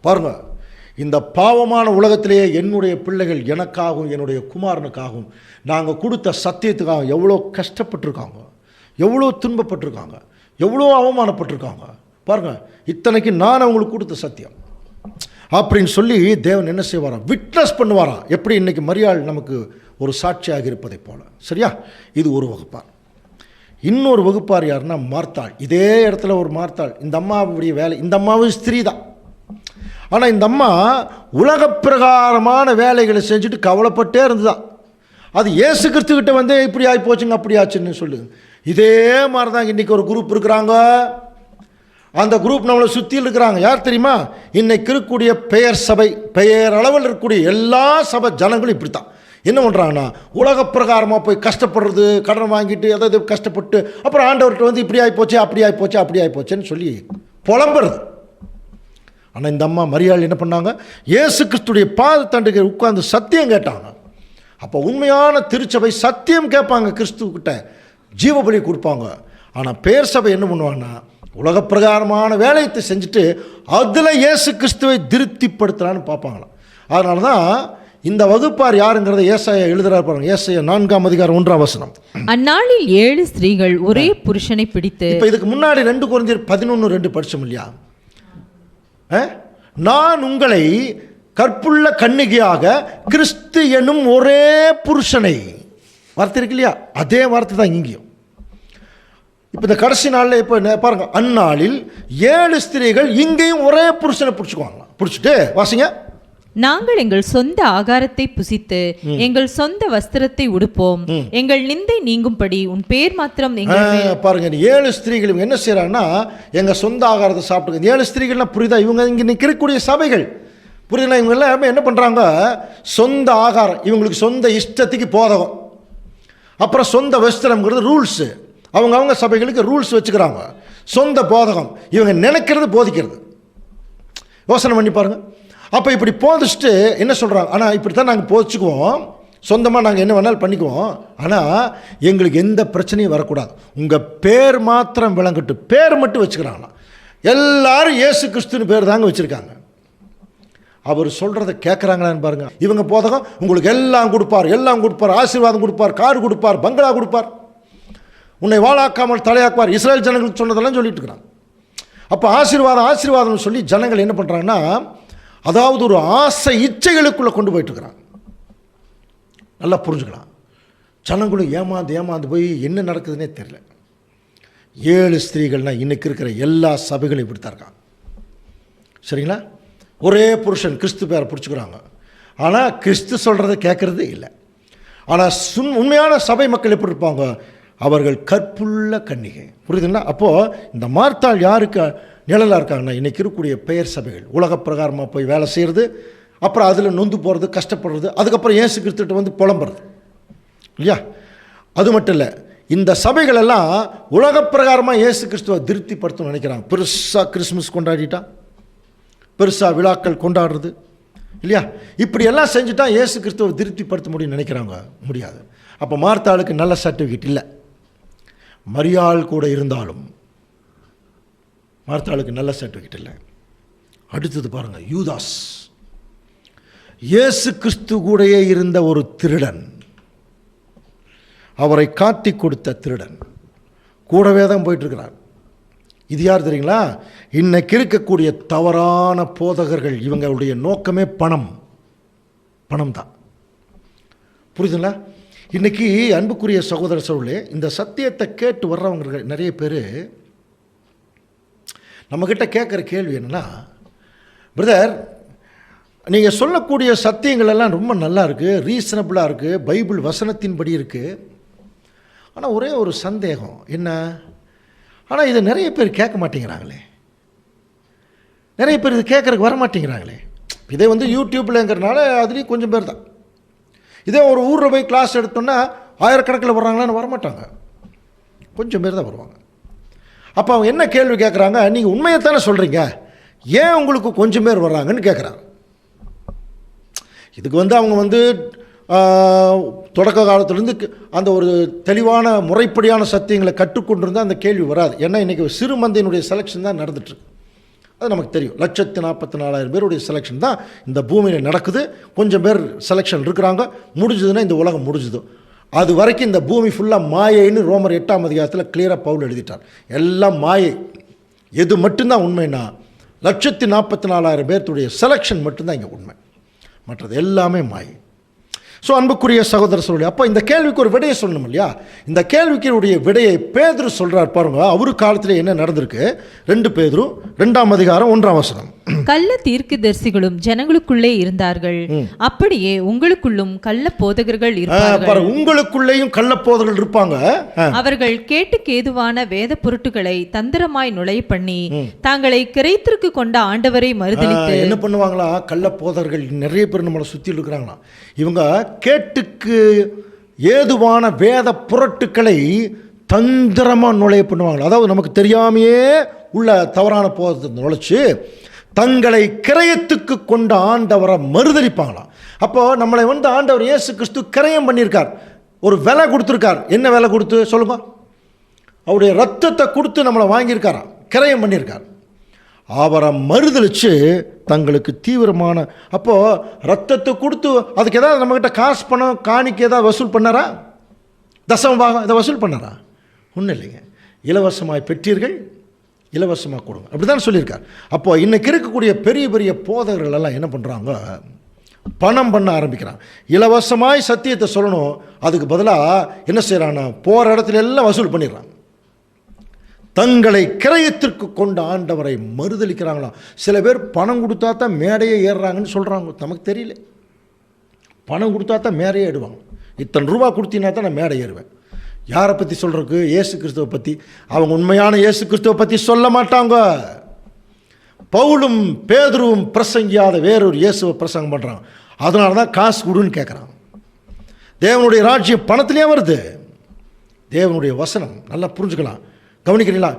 பாருங்க, இந்த பாவமான உலகத்திலேயே என்னுடைய பிள்ளைகள் எனக்காகவும் என்னுடைய குமாரனுக்காகவும் நாங்கள் கொடுத்த சத்தியத்துக்காக எவ்வளோ கஷ்டப்பட்டிருக்காங்க, எவ்வளோ துன்பப்பட்டிருக்காங்க, எவ்வளோ அவமானப்பட்டிருக்காங்க. பாருங்கள், இத்தனைக்கு நான் அவங்களுக்கு கொடுத்த சத்தியம் அப்படின்னு சொல்லி தேவன் என்ன செய்வாராம்? விட்னஸ் பண்ணுவாராம். எப்படி இன்னைக்கு மரியாள் நமக்கு ஒரு சாட்சியாக இருப்பதை போல. சரியா? இது ஒரு வகுப்பார். இன்னொரு வகுப்பார் யாருன்னா மார்த்தாள். இதே இடத்துல ஒரு மார்த்தாள். இந்த அம்மாவுடைய வேலை, இந்த அம்மாவும் ஸ்திரீ தான். ஆனால் இந்த அம்மா உலக பிரகாரமான வேலைகளை செஞ்சுட்டு கவலைப்பட்டே இருந்துதான். அது இயேசு கிறிஸ்துக்கிட்ட வந்து இப்படி ஆகி போச்சுங்க, அப்படி ஆச்சுன்னு சொல்லுங்க. இதே மாதிரி தான் இன்றைக்கி ஒரு குரூப் இருக்கிறாங்க. அந்த குரூப் நம்மளை சுற்றியில் இருக்கிறாங்க. யார் தெரியுமா? இன்னைக்கு இருக்கக்கூடிய பெயர் சபை, பெயர் அளவில் இருக்கக்கூடிய எல்லா சபை ஜனங்களும் இப்படி தான். என்ன பண்ணுறாங்கன்னா, உலக பிரகாரமாக போய் கஷ்டப்படுறது, கடன் வாங்கிட்டு எதாவது கஷ்டப்பட்டு அப்புறம் ஆண்டவர்கிட்ட வந்து இப்படி ஆகிப்போச்சு, அப்படி ஆகிப்போச்சு, அப்படி ஆகிப்போச்சுன்னு சொல்லி புலம்புறது. ஆனால் இந்த அம்மா மரியாள் என்ன பண்ணாங்க? இயேசு கிறிஸ்துடைய பாதத்தண்டுக்கு உட்கார்ந்து சத்தியம் கேட்டாங்க. அப்போ உண்மையான திருச்சபை சத்தியம் கேட்பாங்க, கிறிஸ்துக்கிட்ட ஜீவபலி கொடுப்பாங்க. ஆனால் பேர் சபை என்ன பண்ணுவாங்கன்னா, உலக பிரகாரமான வேலையத்தை செஞ்சுட்டு அதில் இயேசு கிறிஸ்துவை திருப்திப்படுத்தலான்னு பார்ப்பாங்களாம். அதனால தான் இந்த வகுப்பார் யாருங்கிறத ஏசாயா எழுதுறாரு பாருங்க. ஏசாயா 4ஆம் அதிகாரம் 1ஆம் வசனம். அந்நாளில் 7 ஸ்திரீகள் ஒரே புருஷனை பிடித்து. இப்போ இதுக்கு முன்னாடி 2 கொரிந்தியர் 11:2 படிச்சோம் இல்லையா? நான் உங்களை கற்புள்ள கன்னிகையாக கிறிஸ்து எனும் ஒரே புருஷனை, வார்த்தை இருக்கு இல்லையா? அதே வார்த்தை தான் இங்கேயும். இப்போ இந்த கடைசி நாளில் இப்போ பாருங்க, அந்நாளில் 7 ஸ்திரீகள் இங்கேயும் ஒரே புருஷனை பிடிச்சிக்குவாங்க. பிடிச்சிட்டு வாசிங்க. நாங்கள் எங்கள் சொந்த ஆகாரத்தை புசித்து எங்கள் சொந்த வஸ்திரத்தை உடுப்போம், எங்கள் நிந்தை நீங்கும்படி உன் பேர் மாத்திரம். பாருங்க, 7 ஸ்திரீகள் இவங்க என்ன செய்யறாங்கன்னா, எங்க சொந்த ஆகாரத்தை சாப்பிட்டு. 7 ஸ்திரீகள்லாம் புரியுதா? இவங்க இங்கே நிற்கக்கூடிய சபைகள் புரியுதுங்களா? இவங்க எல்லாமே என்ன பண்றாங்க? சொந்த ஆகாரம், இவங்களுக்கு சொந்த இஷ்டத்துக்கு போதகம், அப்புறம் சொந்த வஸ்திரம்ங்கிறது ரூல்ஸ். அவங்க சபைகளுக்கு ரூல்ஸ் வச்சுக்கிறாங்க. சொந்த போதகம், இவங்க நினைக்கிறது போதிக்கிறது. யோசனை பண்ணி பாருங்க. அப்போ இப்படி போதிச்சுட்டு என்ன சொல்கிறாங்க? ஆனால் இப்படி தான் நாங்கள் போதிச்சுக்குவோம், சொந்தமாக நாங்கள் என்ன வேணாலும் பண்ணிக்குவோம், ஆனால் எங்களுக்கு எந்த பிரச்சனையும் வரக்கூடாது, உங்கள் பேர் மாத்திரம் விளங்கட்டு, பேர் மட்டும் வச்சுக்கிறாங்களா. எல்லாரும் இயேசு கிறிஸ்துன்னு பேர் தாங்க வச்சுருக்காங்க. அவர் சொல்கிறத கேட்குறாங்களான்னு பாருங்கள். இவங்க போதகம் உங்களுக்கு எல்லாம் கொடுப்பார், எல்லாம் கொடுப்பார், ஆசீர்வாதம் கொடுப்பார், கார் கொடுப்பார், பங்களா கொடுப்பார், உன்னை வாழாக்காமல் தலையாக்குவார், இஸ்ரேல் ஜனங்களுக்கு சொன்னதெல்லாம் சொல்லிட்டு இருக்கிறாங்க. அப்போ ஆசீர்வாதம்னு சொல்லி ஜனங்கள் என்ன பண்ணுறாங்கன்னா, அதாவது ஒரு ஆசை இச்சைகளுக்குள்ளே கொண்டு போயிட்டுருக்கிறாங்க. நல்லா புரிஞ்சுக்கலாம். ஜனங்களும் ஏமாந்து போய் என்ன நடக்குதுன்னே தெரியல. 7 ஸ்திரீகள்னால் இன்றைக்கி இருக்கிற எல்லா சபைகளும் இப்படி தான் இருக்காங்க. சரிங்களா? ஒரே புருஷன் கிறிஸ்து பேரை பிடிச்சிக்கிறாங்க, ஆனால் கிறிஸ்து சொல்கிறத கேட்குறது இல்லை. ஆனால் உண்மையான சபை மக்கள் எப்படி இருப்பாங்க? அவர்கள் கற்புள்ள கன்னிகை. புரியுதுங்களா? அப்போது இந்த மார்த்தாள் யாருக்கு நிழலாக இருக்காங்கன்னா, இன்றைக்கி இருக்கக்கூடிய பெயர் சபைகள் உலக பிரகாரமாக போய் வேலை செய்கிறது, அப்புறம் அதில் நொந்து போகிறது, கஷ்டப்படுறது, அதுக்கப்புறம் இயேசு கிறிஸ்துகிட்ட வந்து புலம்புறது இல்லையா? அது மட்டும் இல்லை, இந்த சபைகள் எல்லாம் உலக பிரகாரமாக இயேசு கிறிஸ்துவை திருப்திப்படுத்தணும்னு நினைக்கிறாங்க. பெருசாக கிறிஸ்மஸ் கொண்டாடிட்டா, பெருசாக விழாக்கள் கொண்டாடுறது இல்லையா? இப்படி எல்லாம் செஞ்சுட்டா இயேசு கிறிஸ்துவை திருப்திப்படுத்த முடியும்னு நினைக்கிறாங்க. முடியாது. அப்போ மார்த்தாளுக்கு நல்ல சர்டிஃபிகேட் இல்லை. மரியாள் கூட இருந்தாலும் மார்த்தாளுக்கு நல்ல சர்டிஃபிகேட் இல்லை. அடுத்தது பாருங்கள், யூதாஸ். இயேசு கிறிஸ்து கூடயே இருந்த ஒரு திருடன், அவரை காட்டி கொடுத்த திருடன் கூடவே தான் போயிட்டுருக்கிறார். இது யார் தெரியுங்களா? இன்னைக்கு இருக்கக்கூடிய தவறான போதகர்கள். இவங்களுடைய நோக்கமே பணம் தான். புரியுதுங்களா? இன்றைக்கி அன்புக்குரிய சகோதர சகோதரர்களே, இந்த சத்தியத்தை கேட்டு வர்றவங்க நிறைய பேர் நம்மக்கிட்ட கேட்குற கேள்வி என்னென்னா, பிரதர் நீங்கள் சொல்லக்கூடிய சத்தியங்கள் எல்லாம் ரொம்ப நல்லா இருக்குது, ரீசனபிளாக இருக்குது, பைபிள் வசனத்தின்படி இருக்குது, ஆனால் ஒரே ஒரு சந்தேகம் என்ன, ஆனால் இதை நிறைய பேர் கேட்க மாட்டேங்கிறாங்களே, நிறைய பேர் இது கேட்குறதுக்கு வர மாட்டேங்கிறாங்களே. இதே வந்து யூடியூப்லங்கிறனால அதுலேயும் கொஞ்சம் பேர் தான். இதே ஒரு ஊரில் போய் கிளாஸ் எடுத்தோன்னா ஆயிரக்கணக்கில் வர்றாங்களான்னு வரமாட்டாங்க, கொஞ்சம் பேர் தான் வருவாங்க. அப்போ அவங்க என்ன கேள்வி கேட்குறாங்க, நீங்கள் உண்மையை தானே சொல்கிறீங்க, ஏன் உங்களுக்கு கொஞ்சம் பேர் வர்றாங்கன்னு கேட்குறாங்க. இதுக்கு வந்து அவங்க வந்து தொடக்க காலத்துலேருந்து அந்த ஒரு தெளிவான முறைப்படியான சத்தியங்களை கற்றுக்கொண்டிருந்தால் அந்த கேள்வி வராது. ஏன்னா இன்றைக்கி சிறு மந்தையினுடைய செலெக்ஷன் தான் நடந்துட்டுருக்கு. அது நமக்கு தெரியும். 1,44,000 பேருடைய செலெக்ஷன் தான் இந்த பூமியில் நடக்குது. கொஞ்சம் பேர் செலெக்ஷன் இருக்கிறாங்க. முடிஞ்சதுன்னா இந்த உலகம் முடிஞ்சுது. அது வரைக்கும் இந்த பூமி ஃபுல்லாக மாயைன்னு ரோமர் 8ஆம் அதிகாரத்தில் கிளியராக பவுல் எழுதிட்டார். எல்லாம் மாயை. எது மட்டும்தான் உண்மைன்னா 1,44,000 பேர்த்துடைய செலெக்ஷன் மட்டும்தான் இங்கே உண்மை, மற்றது எல்லாமே மாயை. ஸோ அன்புக்குரிய சகோதர சொல்லி, அப்போ இந்த கேள்விக்கு ஒரு விடையை சொல்லணும் இல்லையா? இந்த கேள்விக்குடைய விடையை பேதுரு சொல்கிறார் பாருங்க. அவரு காலத்தில் என்ன நடந்திருக்கு? 2 பேதுரு 2ஆம் அதிகாரம் 1ஆம் வசனம். கள்ள தீர்க்கதரிசிகளும் ஜனங்களுக்குள்ளே இருந்தார்கள், அப்படியே உங்களுக்குள்ளும் கள்ள போதகர்கள் இருப்பார்கள். உங்களுக்குள்ளேயும் கள்ள போதகர்கள் இருப்பாங்க. அவர்கள் கேட்டுக்கேதுவான வேத பொருட்டுகளை தந்திரமாய் நுழைய பண்ணி தாங்களை கிரைத்திற்கு கொண்ட ஆண்டவரை மறுதலித்து என்ன பண்ணுவாங்களா? கள்ள போதகர்கள் நிறைய பேர் நம்மளை சுற்றி இருக்கிறாங்களா. இவங்க கேட்டுக்கு ஏதுவான வேத புரட்டுக்களை தந்திரமாக நுழைய பண்ணுவாங்களா. அதாவது நமக்கு தெரியாமையே உள்ள தவறான போதத்தை நுழைச்சு தங்களை கிரயத்துக்கு கொண்ட ஆண்டவரை மறுதலிப்பாங்களாம். அப்போது நம்மளை வந்து ஆண்டவர் இயேசு கிறிஸ்து கிரயம் பண்ணியிருக்கார், ஒரு விலை கொடுத்துருக்கார். என்ன விலை கொடுத்து சொல்லுங்க? அவருடைய ரத்தத்தை கொடுத்து நம்மளை வாங்கியிருக்காராம், கிரயம் பண்ணியிருக்கார். அவரை மறுதலிச்சு தங்களுக்கு தீவிரமான, அப்போது ரத்தத்தை கொடுத்து அதுக்கு ஏதாவது நம்மக்கிட்ட காசு பணம் காணிக்க ஏதாவது வசூல் பண்ணாரா? தசம பாகம் இதை வசூல் பண்ணாரா? ஒன்றும் இல்லைங்க. இலவசமாய் பெற்றீர்கள், இலவசமாக கொடுங்க, அப்படி தான் சொல்லியிருக்கார். அப்போது இன்றைக்கி இருக்கக்கூடிய பெரிய பெரிய போதகர்கள் எல்லாம் என்ன பண்ணுறாங்க? பணம் பண்ண ஆரம்பிக்கிறாங்க. இலவசமாய் சத்தியத்தை சொல்லணும், அதுக்கு பதிலாக என்ன செய்கிறாங்கன்னா போகிற இடத்துல எல்லாம் வசூல் பண்ணிடுறாங்க. தங்களை கிரயத்திற்கு கொண்ட ஆண்டவரை மறுதலிக்கிறாங்களாம். சில பேர் பணம் கொடுத்தா தான் மேடையே ஏறுறாங்கன்னு சொல்கிறாங்க. நமக்கு தெரியல. பணம் கொடுத்தா தான் மேடையே ஏடுவாங்க. இத்தனை ரூபா கொடுத்தீங்கன்னா தான் நான் மேடை ஏறுவேன். யாரை பற்றி சொல்கிறதுக்கு? இயேசு கிறிஸ்துவை பற்றி. அவங்க உண்மையான இயேசு கிறிஸ்துவை பற்றி சொல்ல மாட்டாங்க. பவுலும் பேதுருவும் பிரசங்கியாத வேறொரு இயேசுவை பிரசங்கம் பண்ணுறாங்க. அதனால தான் காசு கொடுன்னு கேட்குறாங்க. தேவனுடைய ராஜ்யம் பணத்திலே வருது. தேவனுடைய வசனம் நல்லா புரிஞ்சுக்கலாம், கவனிக்கிறீங்களா?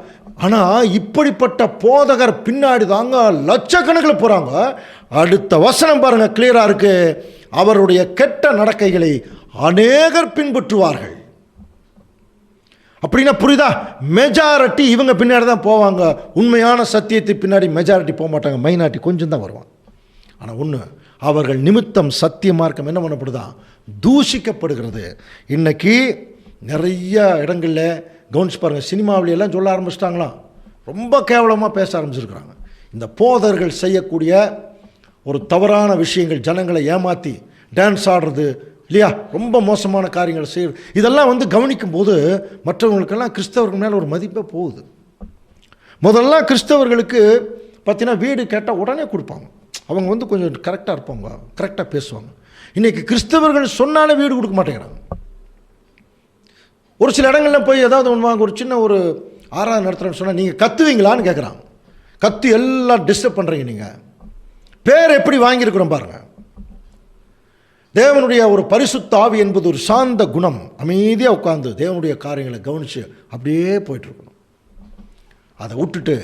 ஆனால் இப்படிப்பட்ட போதகர் பின்னாடி தாங்க லட்சக்கணக்கில் போகிறாங்க. அடுத்த வசனம் பாருங்க, கிளியராக இருக்கு. அவருடைய கெட்ட நடக்கைகளை அநேகர் பின்பற்றுவார்கள். அப்படின்னா புரியுதா? மெஜாரிட்டி இவங்க பின்னாடி தான் போவாங்க. உண்மையான சத்தியத்தை பின்னாடி மெஜாரிட்டி போக மாட்டாங்க, மைனாரிட்டி கொஞ்சம் தான் வருவாங்க. ஆனால் ஒன்று, அவர்கள் நிமித்தம் சத்திய மார்க்கம் என்ன பண்ணப்படுதா? தூஷிக்கப்படுகிறது. இன்னைக்கு நிறைய இடங்களில் கவனிச்சு பாருங்கள், சினிமாவிலையெல்லாம் சொல்ல ஆரம்பிச்சிட்டாங்களாம், ரொம்ப கேவலமாக பேச ஆரம்பிச்சிருக்கிறாங்க. இந்த போதர்கள் செய்யக்கூடிய ஒரு தவறான விஷயங்கள், ஜனங்களை ஏமாற்றி டான்ஸ் ஆடுறது இல்லையா, ரொம்ப மோசமான காரியங்கள் செய்யுது. இதெல்லாம் கவனிக்கும் போது மற்றவங்களுக்கெல்லாம் கிறிஸ்தவர்கள் மேலே ஒரு மதிப்பே போகுது. முதல்ல கிறிஸ்தவர்களுக்கு பார்த்தீங்கன்னா வீடு கேட்டால் உடனே கொடுப்பாங்க. அவங்க கொஞ்சம் கரெக்டாக இருப்பாங்க, கரெக்டாக பேசுவாங்க. இன்றைக்கி கிறிஸ்தவர்கள் சொன்னாலே வீடு கொடுக்க மாட்டேங்கிறாங்க. ஒரு சில இடங்களில் போய் ஏதாவது ஒன்று வாங்க, ஒரு சின்ன ஒரு ஆராதனை நடத்துகிறேன்னு சொன்னால் நீங்கள் கத்துவீங்களான்னு கேட்குறாங்க. கத்து எல்லாம் டிஸ்டர்ப் பண்ணுறீங்க. நீங்கள் பேர் எப்படி வாங்கியிருக்கிறோம் பாருங்கள். தேவனுடைய ஒரு பரிசுத்த ஆவி என்பது ஒரு சாந்த குணம். அமைதியாக உட்காந்து தேவனுடைய காரியங்களை கவனித்து அப்படியே போயிட்டுருக்கணும். அதை விட்டுட்டு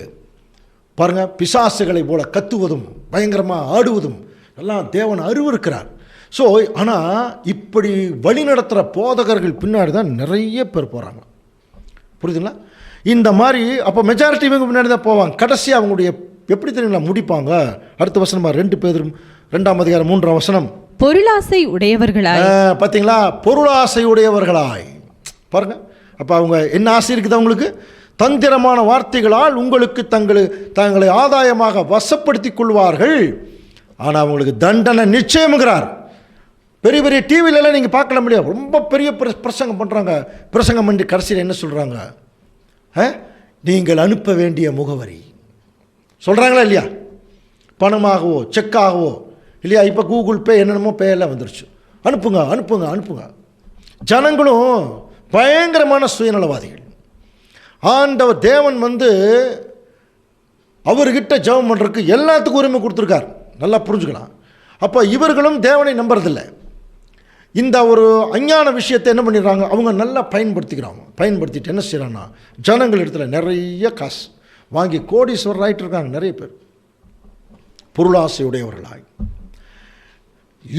பாருங்கள், பிசாசுகளை போல கத்துவதும் பயங்கரமாக ஆடுவதும் எல்லாம் தேவன் அருவருக்கிறார். ஸோ ஆனால் இப்படி வழி நடத்துகிற போதகர்கள் பின்னாடி தான் நிறைய பேர் போகிறாங்க. புரியுதுங்களா? இந்த மாதிரி அப்போ மெஜாரிட்டி இவங்க பின்னாடி தான் போவாங்க. கடைசி அவங்களுடைய எப்படி தெரியுங்களா முடிப்பாங்க? அடுத்த வசனமா 2 பேதுரு 2ஆம் அதிகாரம் 3ஆம் வசனம். பொருளாசை உடையவர்களாய். பார்த்தீங்களா? பொருளாசை உடையவர்களாய். பாருங்க, அப்போ அவங்க என்ன ஆசை இருக்குது அவங்களுக்கு? தந்திரமான வார்த்தைகளால் உங்களுக்கு தங்களை ஆதாயமாக வசப்படுத்தி கொள்வார்கள். ஆனால் அவங்களுக்கு தண்டனை நிச்சயம்ங்கிறார். பெரிய பெரிய டிவிலெல்லாம் நீங்கள் பார்க்கல முடியாது, ரொம்ப பெரிய பிரசங்கம் பண்ணுறாங்க. பிரசங்கம் பண்ணி கடைசியில் என்ன சொல்கிறாங்க? நீங்கள் அனுப்ப வேண்டிய முகவரி சொல்கிறாங்களா இல்லையா? பணமாகவோ செக்காகவோ இல்லையா? இப்போ கூகுள் பே என்னென்னமோ பே எல்லாம் வந்துருச்சு. அனுப்புங்க அனுப்புங்க அனுப்புங்க. ஜனங்களும் பயங்கரமான சுயநலவாதிகள். ஆண்டவர் தேவன் அவர்கிட்ட ஜெபம் பண்ணுறதுக்கு எல்லாத்துக்கும் உரிமை கொடுத்துருக்கார். நல்லா புரிஞ்சுக்கலாம். அப்போ இவர்களும் தேவனை நம்புறதில்லை. இந்த ஒரு அஞ்ஞான விஷயத்தை என்ன பண்ணிடுறாங்க? அவங்க நல்லா பயன்படுத்திக்கிறாங்க. பயன்படுத்திட்டு என்ன செய்கிறாங்கன்னா, ஜனங்கள் இடத்துல நிறைய காசு வாங்கி கோடீஸ்வரர் ஆகிட்டு இருக்காங்க நிறைய பேர். பொருளாசையுடையவர்களாய்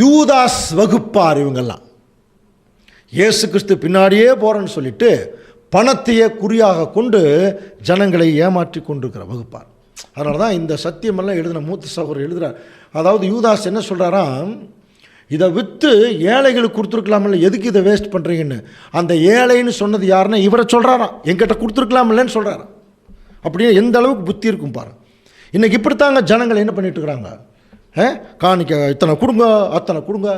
யூதாஸ் வகுப்பார். இவங்கெல்லாம் இயேசு கிறிஸ்து பின்னாடியே போகிறேன்னு சொல்லிட்டு பணத்தையே குறியாக கொண்டு ஜனங்களை ஏமாற்றி கொண்டிருக்கிற வகுப்பார். அதனால தான் இந்த சத்தியமெல்லாம் எழுதின மூத்த சகோதரர் எழுதுகிறார். அதாவது யூதாஸ் என்ன சொல்கிறாராம், இதை விற்று ஏழைகளுக்கு கொடுத்துருக்கலாமில்ல, எதுக்கு இதை வேஸ்ட் பண்ணுறீங்கன்னு. அந்த ஏழைன்னு சொன்னது யாருன்னா இவரை சொல்கிறாராம், எங்கிட்ட கொடுத்துருக்கலாமில்லன்னு சொல்கிறாராம். அப்படியே எந்த அளவுக்கு புத்தி இருக்கும் பாருங்க. இன்றைக்கி இப்படித்தாங்க ஜனங்கள் என்ன பண்ணிட்டு இருக்கிறாங்க? காணிக்க இத்தனை கொடுங்க, அத்தனை கொடுங்க.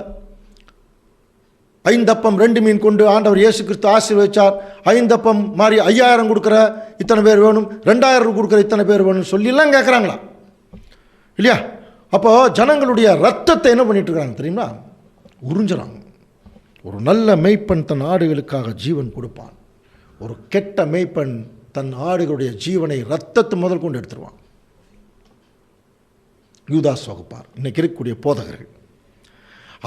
5 அப்பம் 2 மீன் கொண்டு ஆண்டவர் இயேசு கிறிஸ்து ஆசீர்வதிச்சார். 5 அப்பம் மாதிரி 5000 கொடுக்குற இத்தனை பேர் வேணும், 2000 கொடுக்குற இத்தனை பேர் வேணும்னு சொல்லிலாம் கேட்குறாங்களா இல்லையா? அப்போது ஜனங்களுடைய ரத்தத்தை என்ன பண்ணிட்டு இருக்காங்க தெரியுமா? உறிஞ்சுறாங்க. ஒரு நல்ல மேய்ப்பன் தன் ஆடுகளுக்காக ஜீவன் கொடுப்பான். ஒரு கெட்ட மேய்ப்பன் தன் ஆடுகளுடைய ஜீவனை ரத்தத்தை முதல் கொண்டு எடுத்துருவான். யூதாஸ் வகுப்பார் இன்னைக்கு இருக்கக்கூடிய போதகர்கள்.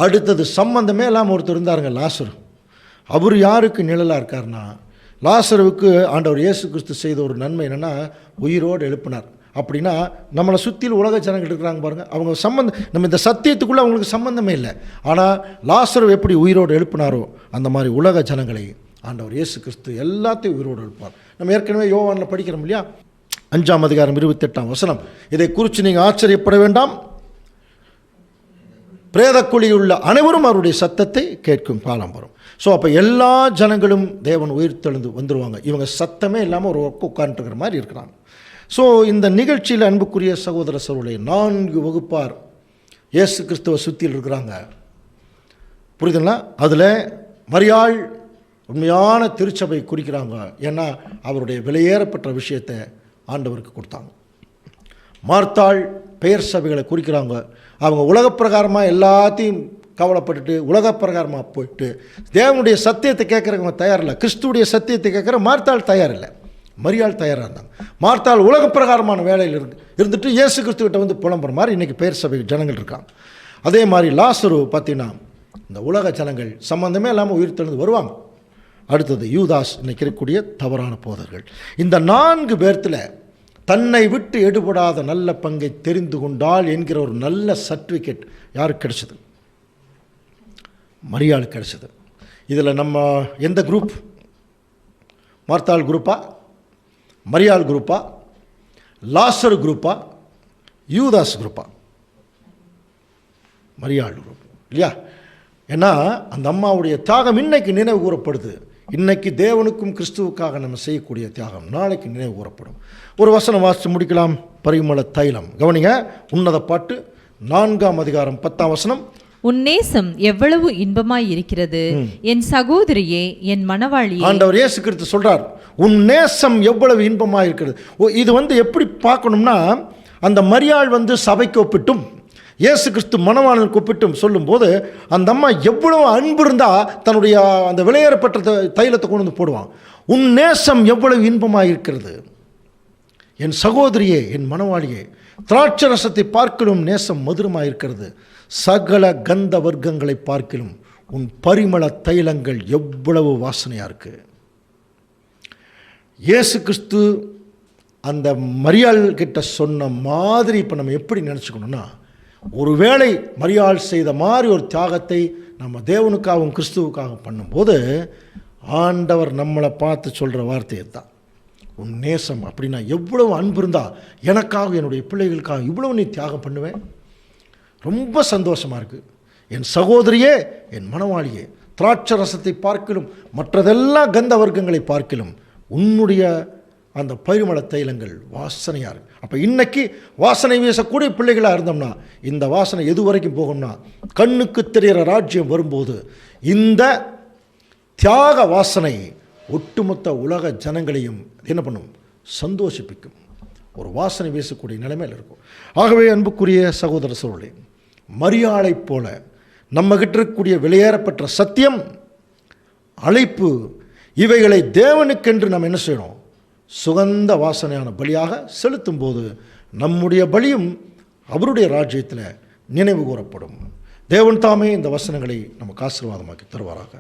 அடுத்தது சம்பந்தமே இல்லாமல் ஒருத்தர் இருந்தாருங்க, லாசரு. அவர் யாருக்கு நிழலாக இருக்கார்னா, லாசருவுக்கு ஆண்டவர் இயேசு கிறிஸ்து செய்த ஒரு நன்மை என்னென்னா உயிரோடு எழுப்பினார். அப்படின்னா நம்மளை சுற்றியில் உலக ஜனங்கள் இருக்கிறாங்க பாருங்கள், அவங்க நம்ம இந்த சத்தியத்துக்குள்ளே அவங்களுக்கு சம்பந்தமே இல்லை. ஆனால் லாசரு எப்படி உயிரோடு எழுப்பினாரோ அந்த மாதிரி உலக ஜனங்களை ஆண்டவர் இயேசு கிறிஸ்து எல்லாத்தையும் உயிரோடு எழுப்பார். நம்ம ஏற்கனவே யோவானில் படிக்கிறோம் இல்லையா? 5ஆம் அதிகாரம் 28ஆம் வசனம். இதை குறித்து நீங்கள் ஆச்சரியப்பட வேண்டாம், பிரேதக்குழியுள்ள அனைவரும் அவருடைய சத்தத்தை கேட்கும் காலம் வரும். ஸோ அப்போ எல்லா ஜனங்களும் தேவன் உயிர்த்தெழுந்து வந்துடுவாங்க. இவங்க சத்தமே இல்லாமல் ஒரு உட்காந்துருக்கிற மாதிரி இருக்கிறாங்க. ஸோ இந்த நிகழ்ச்சியில் அன்புக்குரிய சகோதர சகோதரர்களே, 4 வகுப்பார் இயேசு கிறிஸ்துவை சுற்றியில் இருக்கிறாங்க. புரியுதுங்களா? அதில் மரியாள் உண்மையான திருச்சபை குறிக்கிறாங்க. ஏன்னா அவருடைய விலையேறப்பட்ட விஷயத்தை ஆண்டவருக்கு கொடுத்தாங்க. மார்த்தாள் பெயர் சபைகளை குறிக்கிறாங்க. அவங்க உலகப்பிரகாரமாக எல்லாத்தையும் கவலைப்பட்டுட்டு உலகப்பிரகாரமாக போயிட்டு தேவனுடைய சத்தியத்தை கேட்குறவங்க தயாரில்லை. கிறிஸ்துடைய சத்தியத்தை கேட்குற மார்த்தாள் தயாரில்லை, மரியாள் தயாராக இருந்தாங்க. மார்த்தாள் உலகப்பிரகாரமான வேலையில் இருந்துட்டு இயேசு கிறிஸ்துக்கிட்ட புலம்புற மாதிரி இன்றைக்கி பெயர் சபை ஜனங்கள் இருக்காங்க. அதே மாதிரி லாசரு பார்த்தீங்கன்னா இந்த உலக ஜனங்கள் சம்பந்தமே இல்லாமல் உயிர் தெழுந்து வருவாங்க. அடுத்தது யூதாஸ், இன்னைக்கு இருக்கக்கூடிய தவறான போதர்கள். இந்த 4 பேர்த்தில் தன்னை விட்டு எடுபடாத நல்ல பங்கை தெரிந்து கொண்டால் என்கிற ஒரு நல்ல சர்டிஃபிகேட் யாருக்கு கிடைச்சது? மரியாளுக்கு கிடைச்சது. இதில் நம்ம எந்த குரூப்? மார்த்தாள் குரூப்பா, மரியாள் குரூப்பா, லாசர் குரூப்பா, யூதாஸ் குரூப்பா? மரியாள் குரூப் இல்லையா? ஏன்னா அந்த அம்மாவுடைய தியாகம் இன்னைக்கு நினைவு கூறப்படுது. இன்னைக்கு தேவனுக்கும் கிறிஸ்துவுக்காக நம்ம செய்யக்கூடிய தியாகம் நாளைக்கு நினைவு கூறப்படும். ஒரு வசனம் வாசித்து முடிக்கலாம். பரிமள தைலம். கவனிங்க, உன்னத பாட்டு 4ஆம் அதிகாரம் 10ஆம் வசனம். உன் நேசம் எவ்வளவு இன்பமாய் இருக்கிறது என் சகோதரியே, என் மணவாளியே. ஆண்டவர் இயேசு கிறிஸ்து சொல்றார், உன் நேசம் எவ்வளவு இன்பமாய் இருக்கிறது. இது எப்படி பார்க்கணும்னா, அந்த மரியாள் சபைக்கு ஒப்பிட்டும் இயேசு கிறிஸ்து மணவாளனுக்கு ஒப்பிட்டும் சொல்லும்போது அந்த அம்மா எவ்வளவு அன்பு இருந்தால் தன்னுடைய அந்த விலையேறப்பட்ட தைலத்தை கொண்டு வந்து போடுவான். உன் நேசம் எவ்வளவு இன்பமாக இருக்கிறது என் சகோதரியே, என் மணவாளியே, திராட்சரசத்தை பார்க்கிலும் நேசம் மதுரமாக இருக்கிறது, சகல கந்த வர்க்கங்களை பார்க்கிலும் உன் பரிமள தைலங்கள் எவ்வளவு வாசனையாக இருக்கு. இயேசு கிறிஸ்து அந்த மரியாள் கிட்ட சொன்ன மாதிரி இப்போ நம்ம எப்படி நினச்சிக்கணும்னா, ஒருவேளை மரியாள் செய்த மாதிரி ஒரு தியாகத்தை நம்ம தேவனுக்காகவும் கிறிஸ்துவுக்காகவும் பண்ணும்போது ஆண்டவர் நம்மளை பார்த்து சொல்கிற வார்த்தையை தான், உன் நேசம் அப்படின்னா எவ்வளவு அன்பு இருந்தால் எனக்காக என்னுடைய பிள்ளைகளுக்காக இவ்வளவு நீ தியாகம் பண்ணுவேன். ரொம்ப சந்தோஷமாக இருக்குது. என் சகோதரியே, என் மணவாளியே, திராட்சரசத்தை பார்க்கிலும் மற்றதெல்லாம் கந்த வர்க்கங்களை பார்க்கிலும் உன்னுடைய அந்த பரிமள தைலங்கள் வாசனையாக இருக்கு. அப்போ இன்னைக்கு வாசனை வீசக்கூடிய பிள்ளைகளாக இருந்தோம்னா இந்த வாசனை எது வரைக்கும் போகும்னா, கண்ணுக்கு தெரிகிற ராஜ்யம் வரும்போது இந்த தியாக வாசனை ஒட்டுமொத்த உலக ஜனங்களையும் என்ன பண்ணும்? சந்தோஷிப்பிக்கும். ஒரு வாசனை வீசக்கூடிய நிலைமையில் இருக்கும். ஆகவே அன்புக்குரிய சகோதர சகோதரர்களே, மரியாளைப் போல நம்மகிட்ட இருக்கக்கூடிய வெளியேறப்பட்ட சத்தியம், அழைப்பு, இவைகளை தேவனுக்கென்று நம்ம என்ன செய்யணும்? சுகந்த வாசனையான பலியாக செலுத்தும் போது நம்முடைய பலியும் அவருடைய ராஜ்யத்தில் நினைவு கூறப்படும். தேவன் தாமே இந்த வசனங்களை நமக்கு ஆசீர்வாதமாக்கி தருவாராக.